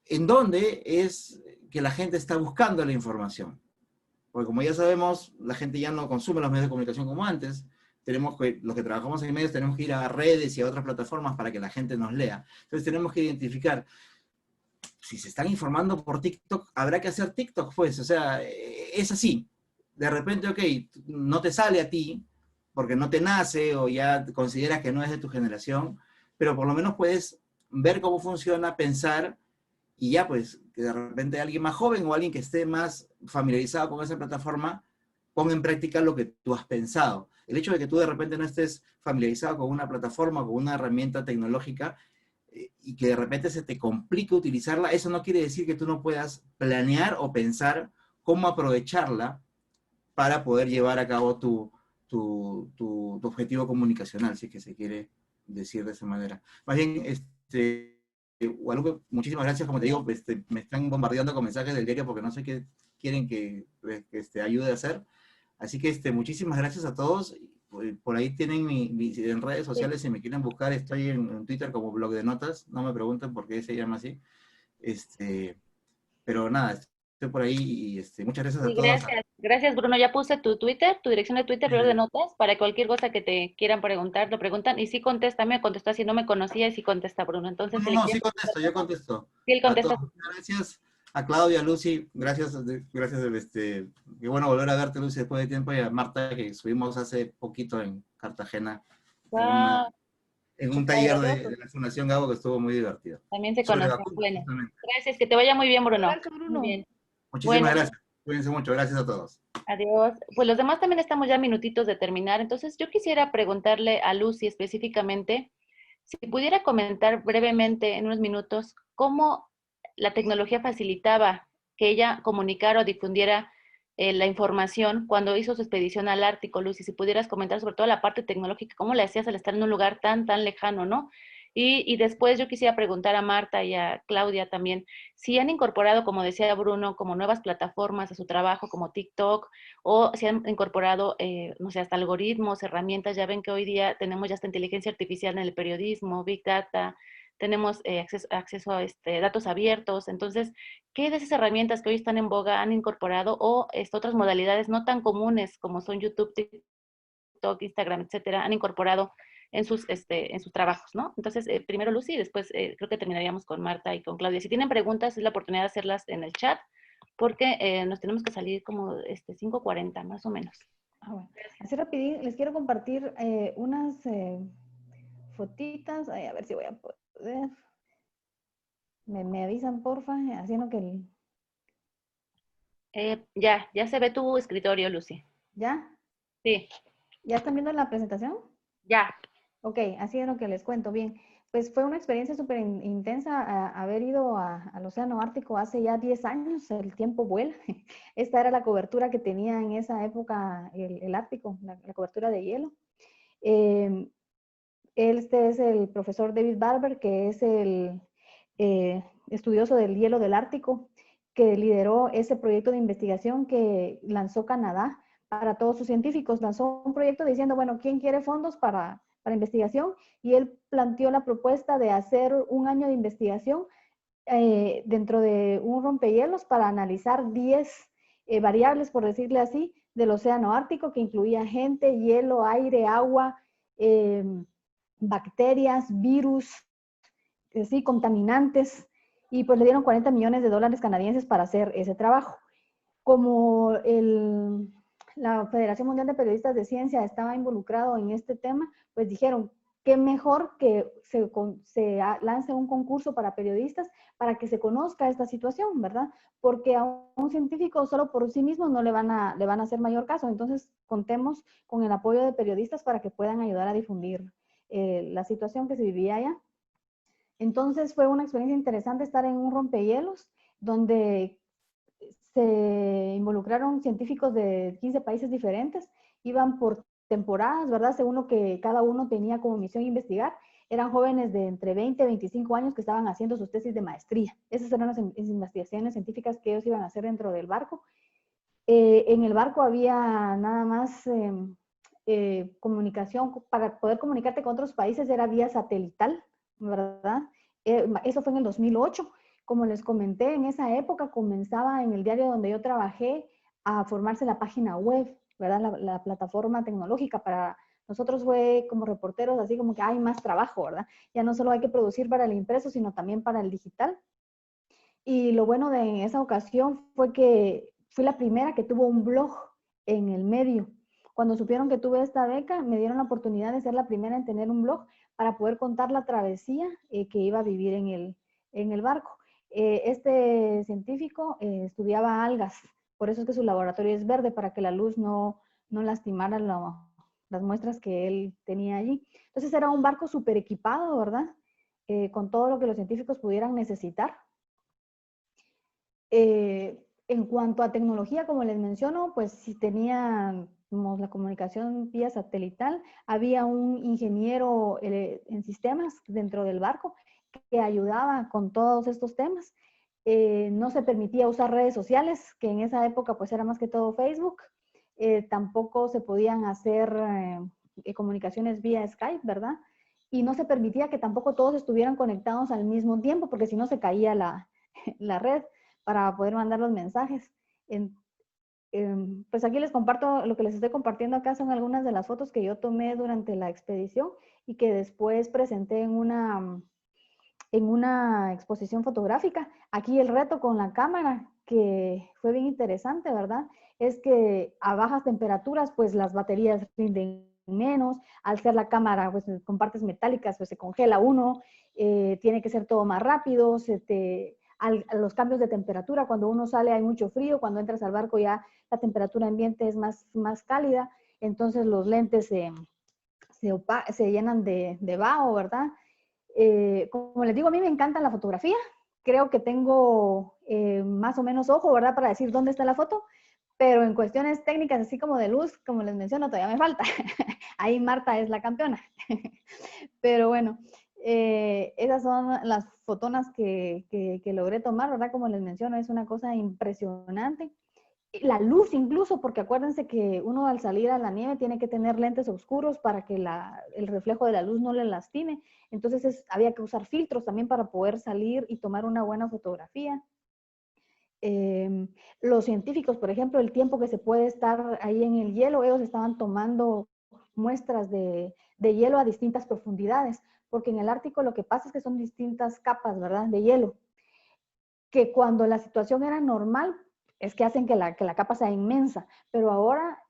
en dónde es que la gente está buscando la información. Porque como ya sabemos, la gente ya no consume los medios de comunicación como antes. Los que trabajamos en medios tenemos que ir a redes y a otras plataformas para que la gente nos lea. Entonces tenemos que identificar, si se están informando por TikTok, habrá que hacer TikTok, pues. O sea, es así. De repente, ok, no te sale a ti, porque no te nace o ya consideras que no es de tu generación, pero por lo menos puedes ver cómo funciona, pensar, y ya pues que de repente alguien más joven o alguien que esté más familiarizado con esa plataforma ponga en práctica lo que tú has pensado. El hecho de que tú de repente no estés familiarizado con una plataforma, con una herramienta tecnológica, y que de repente se te complique utilizarla, eso no quiere decir que tú no puedas planear o pensar cómo aprovecharla para poder llevar a cabo tu objetivo comunicacional, si es que se quiere decir de esa manera. Más bien, Guadalupe, muchísimas gracias. Como te digo, me están bombardeando con mensajes del diario porque no sé qué quieren que ayude a hacer. Así que muchísimas gracias a todos. Por ahí tienen en redes sociales, si me quieren buscar, estoy en Twitter como Blog de Notas. No me pregunten por qué se llama así. Pero nada, estoy por ahí y muchas gracias a Sí, todos. gracias. Gracias, Bruno. Ya puse tu Twitter, tu dirección de Twitter, Blog de Notas, para cualquier cosa que te quieran preguntar, lo preguntan. Y sí contesta, me contestó así, no me conocía y sí contesta, Bruno. Entonces, si le No, sí quieres contesto, yo contesto. sí, él A contesta. todos, muchas gracias. A Claudia, Lucy, gracias, qué bueno volver a verte, Lucy, después de tiempo, y a Marta, que subimos hace poquito en Cartagena, Wow, en un taller de la Fundación Gabo que estuvo muy divertido. también se Sobre conocen. vacunas, Bueno, justamente. gracias, que te vaya muy bien, Bruno. Abrazo, Muy Bruno. bien. Muchísimas Bueno, gracias. Cuídense mucho, gracias a todos. adiós. Pues los demás también estamos ya minutitos de terminar. Entonces, yo quisiera preguntarle a Lucy específicamente, si pudiera comentar brevemente en unos minutos cómo la tecnología facilitaba que ella comunicara o difundiera la información cuando hizo su expedición al Ártico, Lucy, si pudieras comentar sobre todo la parte tecnológica, cómo le hacías al estar en un lugar tan, tan lejano, ¿no? Y después yo quisiera preguntar a Marta y a Claudia también, si han incorporado, como decía Bruno, como nuevas plataformas a su trabajo, como TikTok, o si han incorporado, no sé, hasta algoritmos, herramientas. Ya ven que hoy día tenemos ya hasta inteligencia artificial en el periodismo, Big Data, tenemos acceso a datos abiertos. Entonces, ¿qué de esas herramientas que hoy están en boga han incorporado o otras modalidades no tan comunes como son YouTube, TikTok, Instagram, etcétera, han incorporado en sus trabajos, ¿no? Entonces, primero Lucy y después creo que terminaríamos con Marta y con Claudia. Si tienen preguntas, es la oportunidad de hacerlas en el chat, porque nos tenemos que salir como 5:40, más o menos. Bueno. Así rapidín, les quiero compartir unas fotitas. Ay, a ver si voy a poder. Me avisan, porfa, haciendo que Ya se ve tu escritorio, Lucy. ¿Ya? Sí. ¿Ya están viendo la presentación? Ya. Ok, así es lo que les cuento. Bien, pues fue una experiencia súper intensa haber ido al Océano Ártico hace ya 10 años, el tiempo vuela. Esta era la cobertura que tenía en esa época el Ártico, la cobertura de hielo. Este es el profesor David Barber, que es el estudioso del hielo del Ártico, que lideró ese proyecto de investigación que lanzó Canadá para todos sus científicos. Lanzó un proyecto diciendo, bueno, ¿quién quiere fondos para investigación? Y él planteó la propuesta de hacer un año de investigación dentro de un rompehielos para analizar 10 variables, por decirle así, del océano Ártico, que incluía gente, hielo, aire, agua, bacterias, virus, sí, contaminantes, y pues le dieron $40 millones canadienses para hacer ese trabajo. Como la Federación Mundial de Periodistas de Ciencia estaba involucrado en este tema, pues dijeron, qué mejor que se lance un concurso para periodistas para que se conozca esta situación, ¿verdad? Porque a un científico solo por sí mismo no le van a hacer mayor caso. Entonces, contemos con el apoyo de periodistas para que puedan ayudar a difundir la situación que se vivía allá. Entonces, fue una experiencia interesante estar en un rompehielos donde se involucraron científicos de 15 países diferentes, iban por temporadas, ¿verdad? Según lo que cada uno tenía como misión investigar. Eran jóvenes de entre 20 y 25 años que estaban haciendo sus tesis de maestría. Esas eran las investigaciones científicas que ellos iban a hacer dentro del barco. En el barco había nada más comunicación, para poder comunicarte con otros países era vía satelital, ¿verdad? Eso fue en el 2008. Como les comenté, en esa época comenzaba en el diario donde yo trabajé a formarse la página web, ¿verdad? La plataforma tecnológica para nosotros fue como reporteros, así como que hay más trabajo, ¿verdad? Ya no solo hay que producir para el impreso, sino también para el digital. Y lo bueno de esa ocasión fue que fui la primera que tuvo un blog en el medio. Cuando supieron que tuve esta beca, me dieron la oportunidad de ser la primera en tener un blog para poder contar la travesía que iba a vivir en el barco. Este científico estudiaba algas, por eso es que su laboratorio es verde, para que la luz no lastimara las muestras que él tenía allí. Entonces era un barco súper equipado, ¿verdad? Con todo lo que los científicos pudieran necesitar. En cuanto a tecnología, como les menciono, pues si teníamos la comunicación vía satelital, había un ingeniero en sistemas dentro del barco que ayudaba con todos estos temas. No se permitía usar redes sociales, que en esa época pues era más que todo Facebook. Tampoco se podían hacer comunicaciones vía Skype, ¿verdad? Y no se permitía que tampoco todos estuvieran conectados al mismo tiempo, porque si no se caía la red para poder mandar los mensajes. Pues aquí les comparto, lo que les estoy compartiendo acá son algunas de las fotos que yo tomé durante la expedición y que después presenté en una exposición fotográfica. Aquí el reto con la cámara, que fue bien interesante, ¿verdad? Es que a bajas temperaturas, pues las baterías rinden menos. Al ser la cámara pues, con partes metálicas, pues se congela uno. Tiene que ser todo más rápido. Los cambios de temperatura, cuando uno sale hay mucho frío, cuando entras al barco ya la temperatura ambiente es más cálida. Entonces los lentes se llenan de vaho, ¿verdad? Como les digo, a mí me encanta la fotografía. Creo que tengo más o menos ojo, ¿verdad? Para decir dónde está la foto, pero en cuestiones técnicas, así como de luz, como les menciono, todavía me falta. Ahí Marta es la campeona. Pero bueno, esas son las fotonas que logré tomar, ¿verdad? Como les menciono, es una cosa impresionante. La luz incluso, porque acuérdense que uno al salir a la nieve tiene que tener lentes oscuros para que el reflejo de la luz no le lastime. Entonces había que usar filtros también para poder salir y tomar una buena fotografía. Los científicos, por ejemplo, el tiempo que se puede estar ahí en el hielo, ellos estaban tomando muestras de hielo a distintas profundidades, porque en el Ártico lo que pasa es que son distintas capas, ¿verdad?, de hielo, que cuando la situación era normal, es que hacen que la capa sea inmensa, pero ahora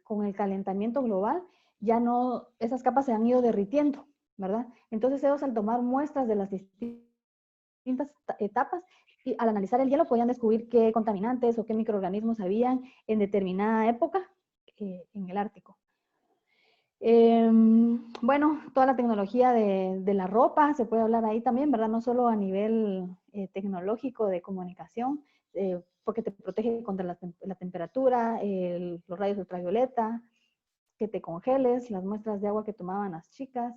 con el calentamiento global, ya no, esas capas se han ido derritiendo, ¿verdad? Entonces ellos al tomar muestras de las distintas etapas, y al analizar el hielo podían descubrir qué contaminantes o qué microorganismos habían en determinada época en el Ártico. Bueno, toda la tecnología de la ropa, se puede hablar ahí también, ¿verdad? No solo a nivel tecnológico de comunicación, porque te protege contra la temperatura, los rayos ultravioleta, que te congeles, las muestras de agua que tomaban las chicas.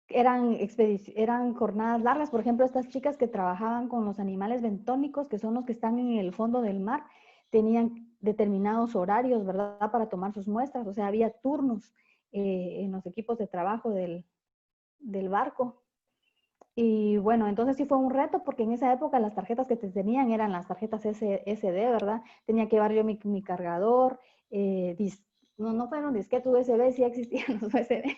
Eran jornadas largas, por ejemplo, estas chicas que trabajaban con los animales bentónicos, que son los que están en el fondo del mar, tenían determinados horarios, ¿verdad?, para tomar sus muestras, o sea, había turnos en los equipos de trabajo del barco. Y bueno, entonces sí fue un reto, porque en esa época las tarjetas que te tenían eran las tarjetas SD, ¿verdad? Tenía que llevar yo mi cargador, no fueron disquetes USB, sí existían los USBs,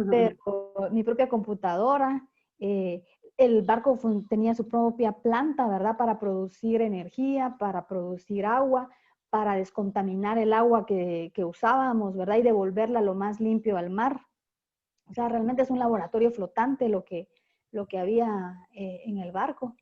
pero mi propia computadora, el barco tenía su propia planta, ¿verdad?, para producir energía, para producir agua, para descontaminar el agua que usábamos, ¿verdad?, y devolverla lo más limpio al mar. O sea, realmente es un laboratorio flotante lo que había en el barco.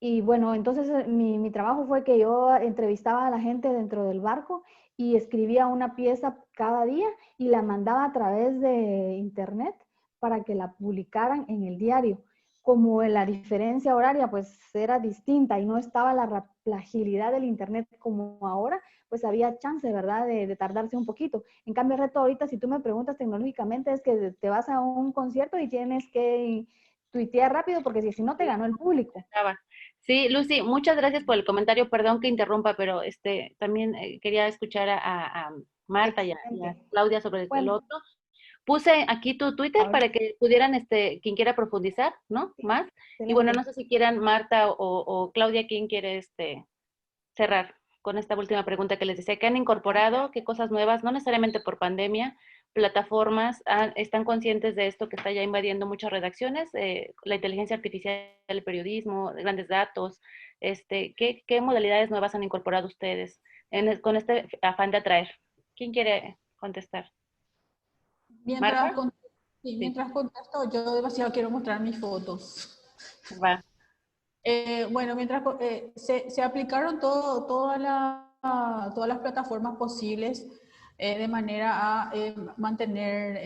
Y bueno, entonces mi trabajo fue que yo entrevistaba a la gente dentro del barco y escribía una pieza cada día y la mandaba a través de internet para que la publicaran en el diario. Como la diferencia horaria pues era distinta y no estaba la agilidad del internet como ahora, pues había chance, ¿verdad?, de tardarse un poquito. En cambio, el reto ahorita, si tú me preguntas tecnológicamente, es que te vas a un concierto y tienes que tuitear rápido porque si no te ganó el público. Sí, Lucy, muchas gracias por el comentario. Perdón que interrumpa, pero también quería escuchar a Marta y a Claudia sobre el otro. Puse aquí tu Twitter para que pudieran, quien quiera profundizar, ¿no? Más. Excelente. Y bueno, no sé si quieran Marta o Claudia, ¿quién quiere cerrar con esta última pregunta que les decía? ¿Qué han incorporado? ¿Qué cosas nuevas? No necesariamente por pandemia, plataformas están conscientes de esto que está ya invadiendo muchas redacciones, la inteligencia artificial, el periodismo, grandes datos, ¿qué modalidades nuevas han incorporado ustedes con este afán de atraer? ¿Quién quiere contestar? Mientras contesto, yo demasiado quiero mostrar mis fotos. Va. Bueno, mientras se aplicaron todas las plataformas posibles de manera a mantener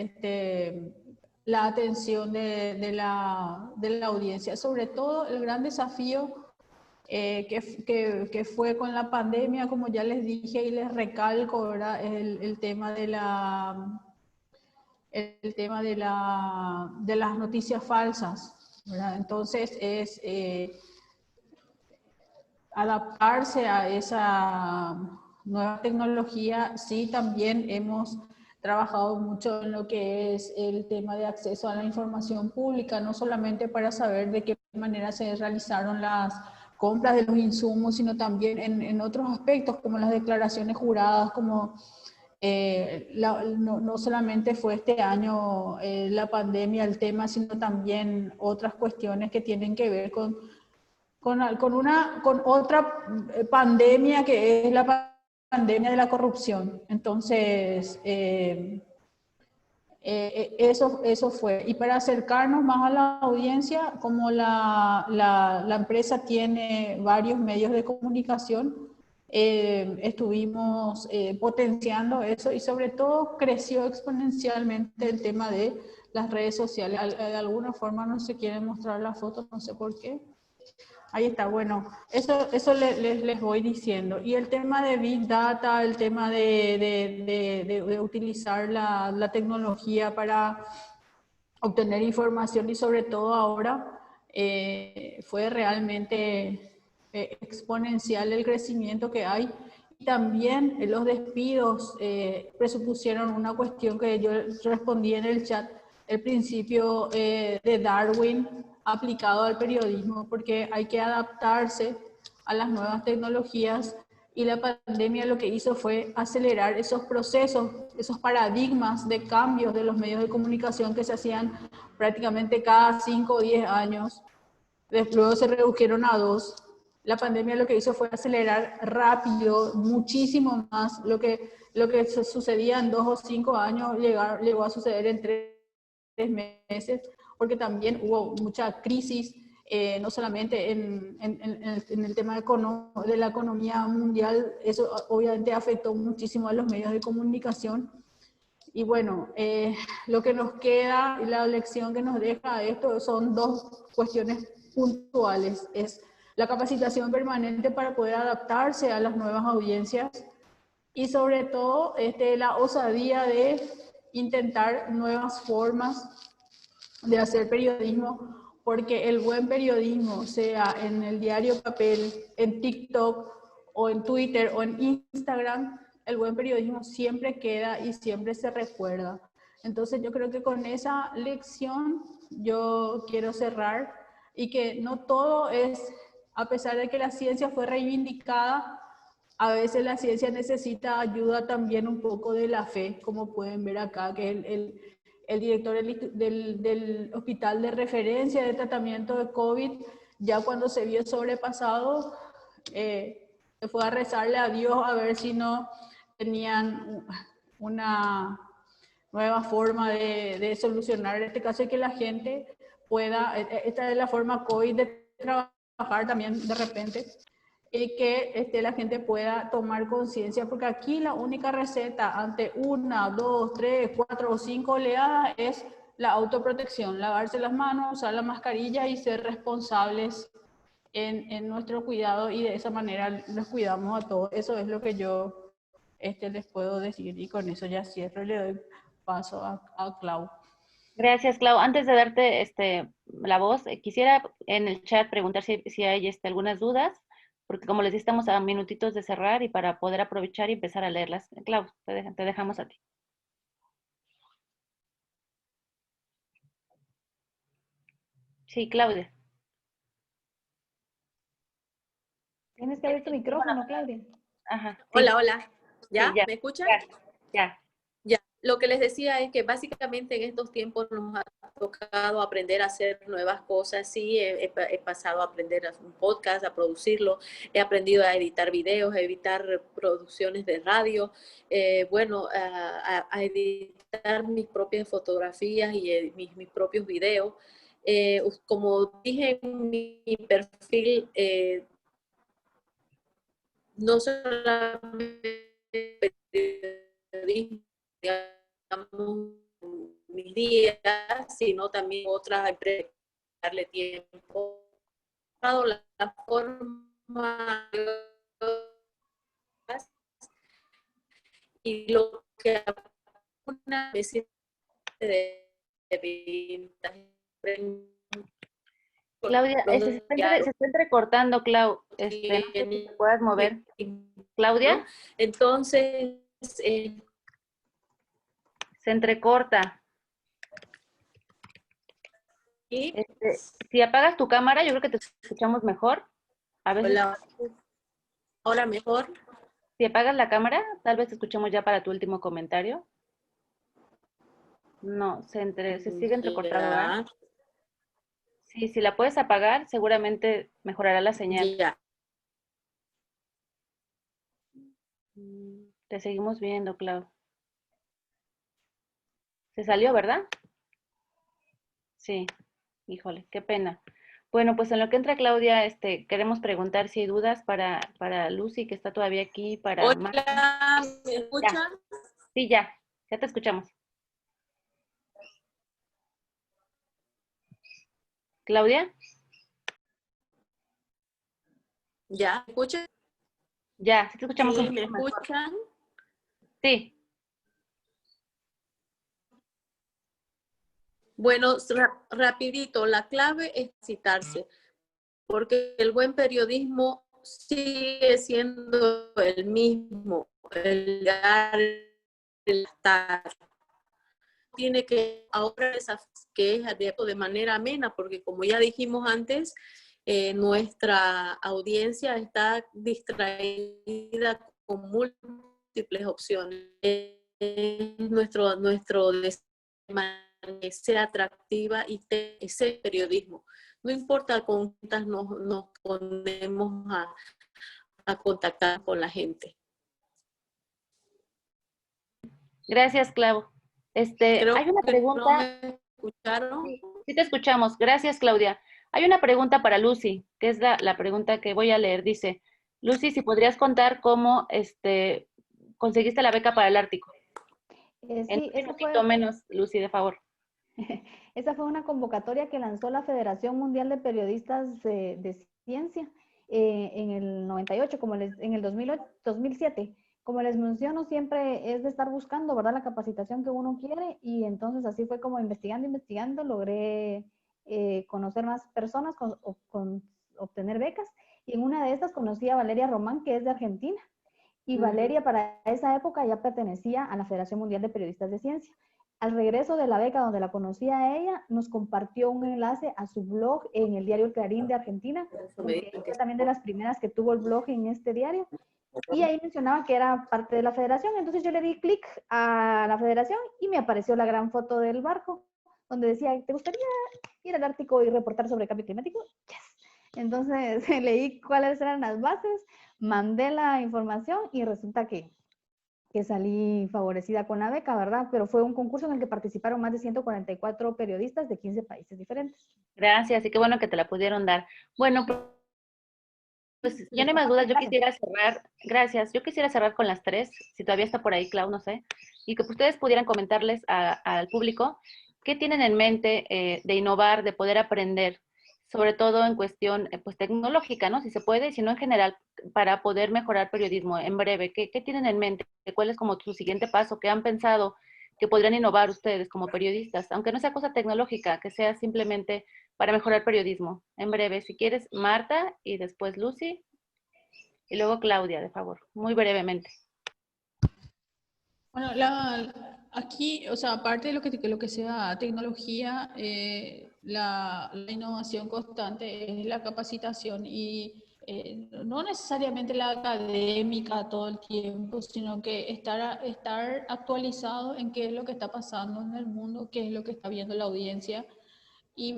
la atención de la audiencia. Sobre todo el gran desafío que fue con la pandemia, como ya les dije y les recalco, ¿verdad? El tema de las noticias falsas, ¿verdad? Entonces es adaptarse a esa nueva tecnología. Sí, también hemos trabajado mucho en lo que es el tema de acceso a la información pública, no solamente para saber de qué manera se realizaron las compras de los insumos, sino también en otros aspectos como las declaraciones juradas, como no solamente fue este año la pandemia el tema, sino también otras cuestiones que tienen que ver con otra pandemia que es la pandemia de la corrupción. Entonces, eso fue. Y para acercarnos más a la audiencia, como la empresa tiene varios medios de comunicación, estuvimos potenciando eso y sobre todo creció exponencialmente el tema de las redes sociales. De alguna forma no se quiere mostrar la foto, no sé por qué. Ahí está, bueno, eso les voy diciendo. Y el tema de Big Data, el tema de utilizar la tecnología para obtener información y sobre todo ahora fue realmente exponencial el crecimiento que hay. Y también los despidos presupusieron una cuestión que yo respondí en el chat, el principio de Darwin aplicado al periodismo, porque hay que adaptarse a las nuevas tecnologías y la pandemia lo que hizo fue acelerar esos procesos, esos paradigmas de cambios de los medios de comunicación que se hacían prácticamente cada 5 o 10 años. Luego se redujeron a 2. La pandemia lo que hizo fue acelerar rápido, muchísimo más lo que sucedía en 2 o 5 años, llegó a suceder en 3 meses, porque también hubo mucha crisis, no solamente en el tema de la economía mundial, eso obviamente afectó muchísimo a los medios de comunicación. Y bueno, lo que nos queda y la lección que nos deja esto son 2 cuestiones puntuales. Es la capacitación permanente para poder adaptarse a las nuevas audiencias y sobre todo la osadía de intentar nuevas formas de hacer periodismo, porque el buen periodismo, sea en el diario papel, en TikTok o en Twitter o en Instagram, el buen periodismo siempre queda y siempre se recuerda. Entonces yo creo que con esa lección yo quiero cerrar y que no todo es, a pesar de que la ciencia fue reivindicada, a veces la ciencia necesita ayuda también un poco de la fe, como pueden ver acá, que el director del hospital de referencia de tratamiento de COVID, ya cuando se vio sobrepasado, se fue a rezarle a Dios a ver si no tenían una nueva forma de solucionar este caso y que la gente pueda, esta es la forma COVID de trabajar también de repente, y que la gente pueda tomar conciencia, porque aquí la única receta ante 1, 2, 3, 4 o 5 oleadas es la autoprotección, lavarse las manos, usar la mascarilla y ser responsables en nuestro cuidado, y de esa manera los cuidamos a todos. Eso es lo que yo les puedo decir, y con eso ya cierro y le doy paso a Clau. Gracias, Clau. Antes de darte la voz, quisiera en el chat preguntar si hay algunas dudas, porque como les dije, estamos a minutitos de cerrar y para poder aprovechar y empezar a leerlas. Clau, te dejamos a ti. Sí, Claudia. Tienes que abrir tu micrófono, Claudia. Ajá. Sí. Hola, hola. ¿Ya? Sí, ya. ¿Me escuchan? Ya. Ya. Lo que les decía es que básicamente en estos tiempos nos ha tocado aprender a hacer nuevas cosas. Sí, he pasado a aprender a hacer un podcast, a producirlo. He aprendido a editar videos, a editar producciones de radio. A editar mis propias fotografías y mis propios videos. Como dije en mi perfil, no solamente periodismo, digamos, mis días, sino también otras empresas darle tiempo. La forma y lo que una vez de Claudia, se está entrecortando, Clau. No sé si te puedas mover. Claudia. ¿No? Entonces, se entrecorta. ¿y? Si apagas tu cámara, yo creo que te escuchamos mejor. A veces. Ahora mejor. Si apagas la cámara, tal vez te escuchemos ya para tu último comentario. No, se sigue entrecortado, ¿verdad? Sí, si la puedes apagar, seguramente mejorará la señal. Ya. Te seguimos viendo, Clau. Se salió, ¿verdad? Sí. Híjole, qué pena. Bueno, pues en lo que entra Claudia, queremos preguntar si hay dudas para Lucy, que está todavía aquí, para Hola, ¿me escuchan? Ya. Sí, ya te escuchamos. ¿Claudia? ¿Ya? ¿Me escuchan? Ya, sí te escuchamos. Sí, ¿me escuchan? Sí. Bueno, rapidito, la clave es citarse, porque el buen periodismo sigue siendo el mismo, el dar, el estar. Tiene que ahora que es de manera amena, porque como ya dijimos antes, nuestra audiencia está distraída con múltiples opciones. Nuestro deseo que sea atractiva y ese periodismo. No importa con cuántas nos ponemos a contactar con la gente. Gracias, Clau. Hay una pregunta. ¿No me escucharon? Sí te escuchamos. Gracias, Claudia. Hay una pregunta para Lucy, que es la pregunta que voy a leer. Dice, Lucy, si podrías contar cómo conseguiste la beca para el Ártico. Sí, un poquito menos, Lucy, de favor. Esa fue una convocatoria que lanzó la Federación Mundial de Periodistas de Ciencia en el 98, en el 2007. Como les menciono, siempre es de estar buscando, ¿verdad?, la capacitación que uno quiere, y entonces así fue como investigando, logré conocer más personas, obtener becas, y en una de estas conocí a Valeria Román, que es de Argentina, y Valeria para esa época ya pertenecía a la Federación Mundial de Periodistas de Ciencia. Al regreso de la beca donde la conocí a ella, nos compartió un enlace a su blog en el diario El Clarín de Argentina, porque ella fue también de las primeras que tuvo el blog en este diario, y ahí mencionaba que era parte de la federación. Entonces yo le di clic a la federación y me apareció la gran foto del barco, donde decía, ¿te gustaría ir al Ártico y reportar sobre cambio climático? Yes. Entonces leí cuáles eran las bases, mandé la información y resulta que salí favorecida con la beca, ¿verdad? Pero fue un concurso en el que participaron más de 144 periodistas de 15 países diferentes. Gracias, y qué bueno que te la pudieron dar. Bueno, pues ya no hay más dudas. Yo quisiera cerrar, gracias, yo quisiera cerrar con las tres, si todavía está por ahí, Clau, no sé, y que ustedes pudieran comentarles al público qué tienen en mente de innovar, de poder aprender, sobre todo en cuestión pues tecnológica, ¿no? Si se puede, si no en general, para poder mejorar periodismo en breve. ¿Qué tienen en mente? ¿Cuál es como su siguiente paso? ¿Qué han pensado que podrían innovar ustedes como periodistas? Aunque no sea cosa tecnológica, que sea simplemente para mejorar periodismo. En breve, si quieres, Marta, y después Lucy, y luego Claudia, de favor, muy brevemente. Bueno, aquí, o sea, aparte de lo que sea tecnología, la innovación constante es la capacitación y no necesariamente la académica todo el tiempo, sino que estar actualizado en qué es lo que está pasando en el mundo, qué es lo que está viendo la audiencia, y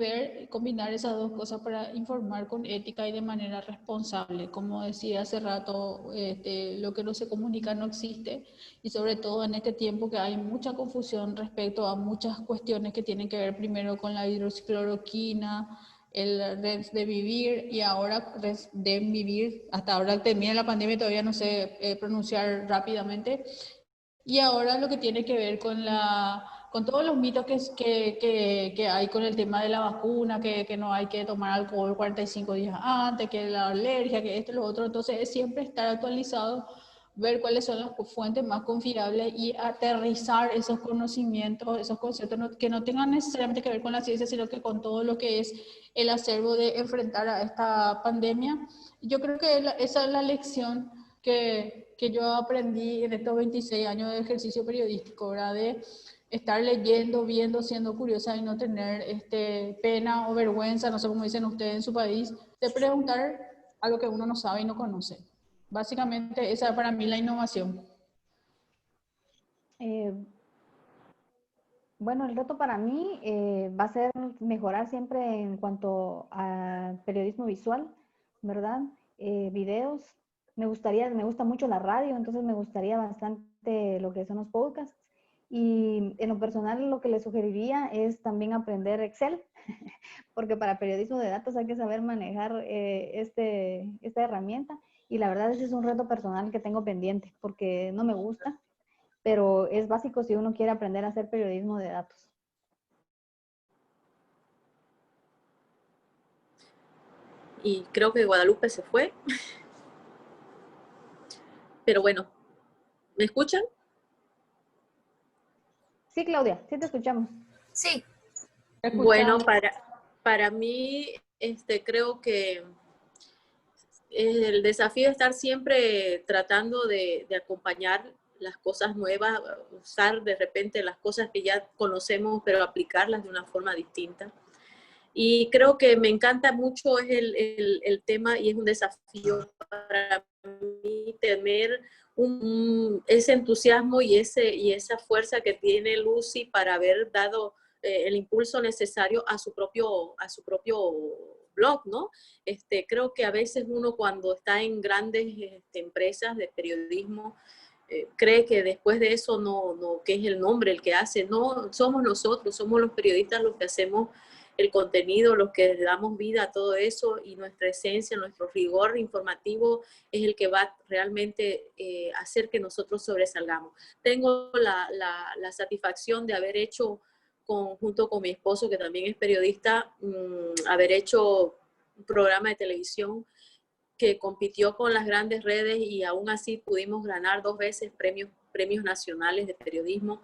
combinar esas dos cosas para informar con ética y de manera responsable. Como decía hace rato, lo que no se comunica no existe, y sobre todo en este tiempo que hay mucha confusión respecto a muchas cuestiones que tienen que ver primero con la hidroxicloroquina, el Remdesivir y ahora Remdesivir, hasta ahora termina la pandemia, todavía no sé pronunciar rápidamente, y ahora lo que tiene que ver con con todos los mitos que hay con el tema de la vacuna, que no hay que tomar alcohol 45 días antes, que la alergia, que esto y lo otro. Entonces es siempre estar actualizado, ver cuáles son las fuentes más confiables y aterrizar esos conocimientos, esos conceptos que no tengan necesariamente que ver con la ciencia, sino que con todo lo que es el acervo de enfrentar a esta pandemia. Yo creo que esa es la lección que yo aprendí en estos 26 años de ejercicio periodístico, ¿verdad? De estar leyendo, viendo, siendo curiosa y no tener pena o vergüenza, no sé cómo dicen ustedes en su país, de preguntar algo que uno no sabe y no conoce. Básicamente esa es para mí la innovación. Bueno, el reto para mí va a ser mejorar siempre en cuanto al periodismo visual, ¿verdad? Videos. Me gusta mucho la radio, entonces me gustaría bastante lo que son los podcasts. Y en lo personal lo que les sugeriría es también aprender Excel, porque para periodismo de datos hay que saber manejar esta herramienta. Y la verdad ese es un reto personal que tengo pendiente, porque no me gusta, pero es básico si uno quiere aprender a hacer periodismo de datos. Y creo que Guadalupe se fue. Pero bueno, ¿me escuchan? Sí, Claudia, sí te escuchamos. Sí. Bueno, para mí, creo que el desafío es estar siempre tratando de acompañar las cosas nuevas, usar de repente las cosas que ya conocemos, pero aplicarlas de una forma distinta. Y creo que me encanta mucho es el tema y es un desafío para mí tener ese entusiasmo y esa fuerza que tiene Lucy para haber dado el impulso necesario a su propio blog, ¿no? Creo que a veces uno cuando está en grandes empresas de periodismo cree que después de eso no, que es el nombre el que hace. No, somos nosotros, somos los periodistas los que hacemos el contenido, los que le damos vida a todo eso, y nuestra esencia, nuestro rigor informativo es el que va realmente hacer que nosotros sobresalgamos. Tengo la satisfacción de haber hecho, junto con mi esposo, que también es periodista, haber hecho un programa de televisión que compitió con las grandes redes y aún así pudimos ganar 2 veces premios nacionales de periodismo.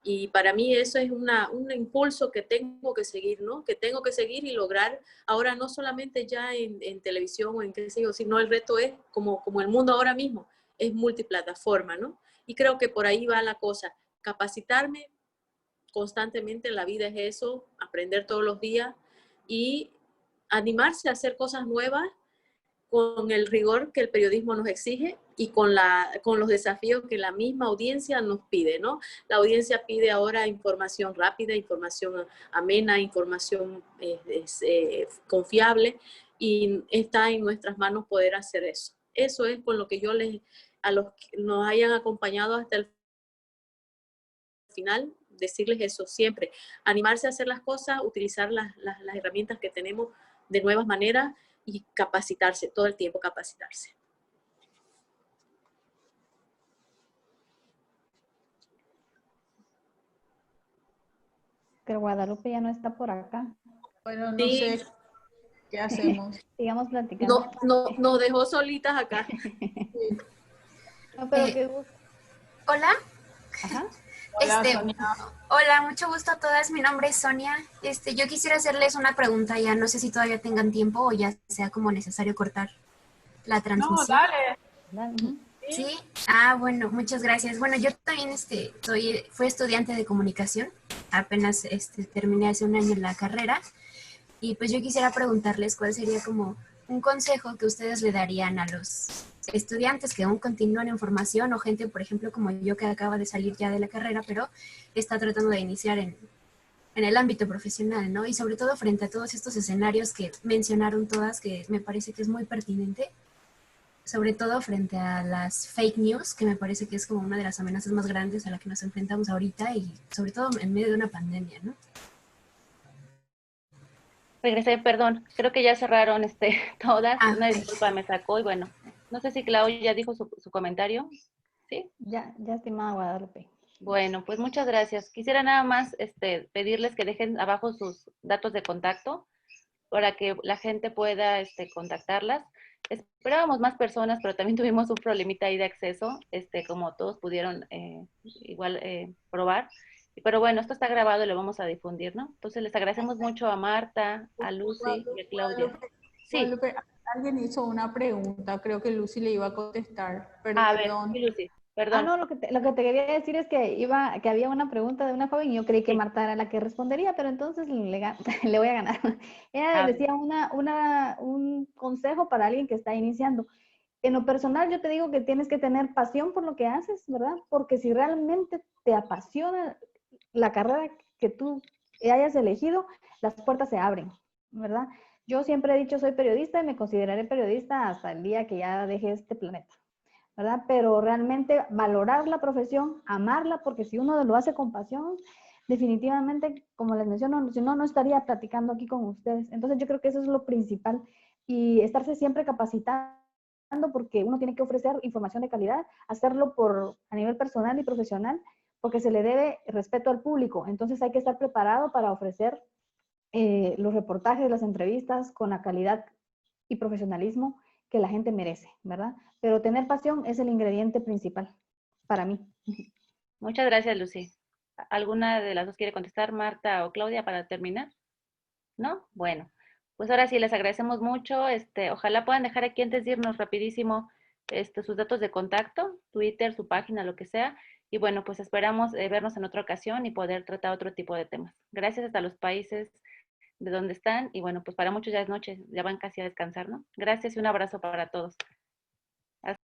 Y para mí eso es un impulso que tengo que seguir, ¿no? Que tengo que seguir y lograr ahora no solamente ya en televisión o en qué sé yo, sino el reto es, como el mundo ahora mismo, es multiplataforma, ¿no? Y creo que por ahí va la cosa. Capacitarme constantemente en la vida es eso, aprender todos los días y animarse a hacer cosas nuevas con el rigor que el periodismo nos exige y con los desafíos que la misma audiencia nos pide, ¿no? La audiencia pide ahora información rápida, información amena, información confiable, y está en nuestras manos poder hacer eso. Eso es con lo que yo a los que nos hayan acompañado hasta el final, decirles eso siempre, animarse a hacer las cosas, utilizar las herramientas que tenemos de nuevas maneras y capacitarse, todo el tiempo capacitarse. Pero Guadalupe ya no está por acá. Bueno, no Sí. sé qué hacemos. Sigamos platicando. Nos dejó solitas acá. No, pero qué gusto. Hola. Ajá. Hola, Sonia. Hola, mucho gusto a todas. Mi nombre es Sonia. Yo quisiera hacerles una pregunta, ya no sé si todavía tengan tiempo o ya sea como necesario cortar la transmisión. No, dale. Dale. ¿Sí? Ah, bueno, muchas gracias. Bueno, yo también fui estudiante de comunicación, apenas terminé hace un año la carrera, y pues yo quisiera preguntarles cuál sería como un consejo que ustedes le darían a los estudiantes que aún continúan en formación, o gente, por ejemplo, como yo, que acaba de salir ya de la carrera, pero está tratando de iniciar en el ámbito profesional, ¿no? Y sobre todo frente a todos estos escenarios que mencionaron todas, que me parece que es muy pertinente, sobre todo frente a las fake news, que me parece que es como una de las amenazas más grandes a la que nos enfrentamos ahorita, y sobre todo en medio de una pandemia, ¿no? Regresé, perdón, creo que ya cerraron todas, una Ok. disculpa me sacó, y bueno, no sé si Claudia ya dijo su comentario, ¿sí? Ya, estimada Guadalupe. Bueno, pues muchas gracias. Quisiera nada más pedirles que dejen abajo sus datos de contacto para que la gente pueda contactarlas. Esperábamos más personas, pero también tuvimos un problemita ahí de acceso, como todos pudieron igual probar. Pero bueno, esto está grabado y lo vamos a difundir, ¿no? Entonces les agradecemos mucho a Marta, a Lucy y a Claudia. Sí, Guadalupe, alguien hizo una pregunta, creo que Lucy le iba a contestar, a ver, perdón. sí, Lucy, Ah, perdón. no, lo que te quería decir es que había una pregunta de una joven y yo creí que Sí. Marta era la que respondería, pero entonces le voy a ganar. Ella A ver. decía un consejo para alguien que está iniciando. En lo personal, yo te digo que tienes que tener pasión por lo que haces, ¿verdad? Porque si realmente te apasiona la carrera que tú hayas elegido, las puertas se abren, ¿verdad? Yo siempre he dicho soy periodista y me consideraré periodista hasta el día que ya deje este planeta, ¿verdad? Pero realmente valorar la profesión, amarla, porque si uno lo hace con pasión, definitivamente, como les menciono, si no, no estaría platicando aquí con ustedes. Entonces yo creo que eso es lo principal y estarse siempre capacitando porque uno tiene que ofrecer información de calidad, hacerlo a nivel personal y profesional, porque se le debe respeto al público. Entonces hay que estar preparado para ofrecer los reportajes, las entrevistas con la calidad y profesionalismo que la gente merece, ¿verdad? Pero tener pasión es el ingrediente principal para mí. Muchas gracias, Lucy. ¿Alguna de las dos quiere contestar, Marta o Claudia, para terminar? ¿No? Bueno, pues ahora sí les agradecemos mucho. Ojalá puedan dejar aquí antes de irnos rapidísimo sus datos de contacto, Twitter, su página, lo que sea. Y bueno, pues esperamos vernos en otra ocasión y poder tratar otro tipo de temas. Gracias hasta los países de donde están. Y bueno, pues para muchos ya es noche, ya van casi a descansar, ¿no? Gracias y un abrazo para todos.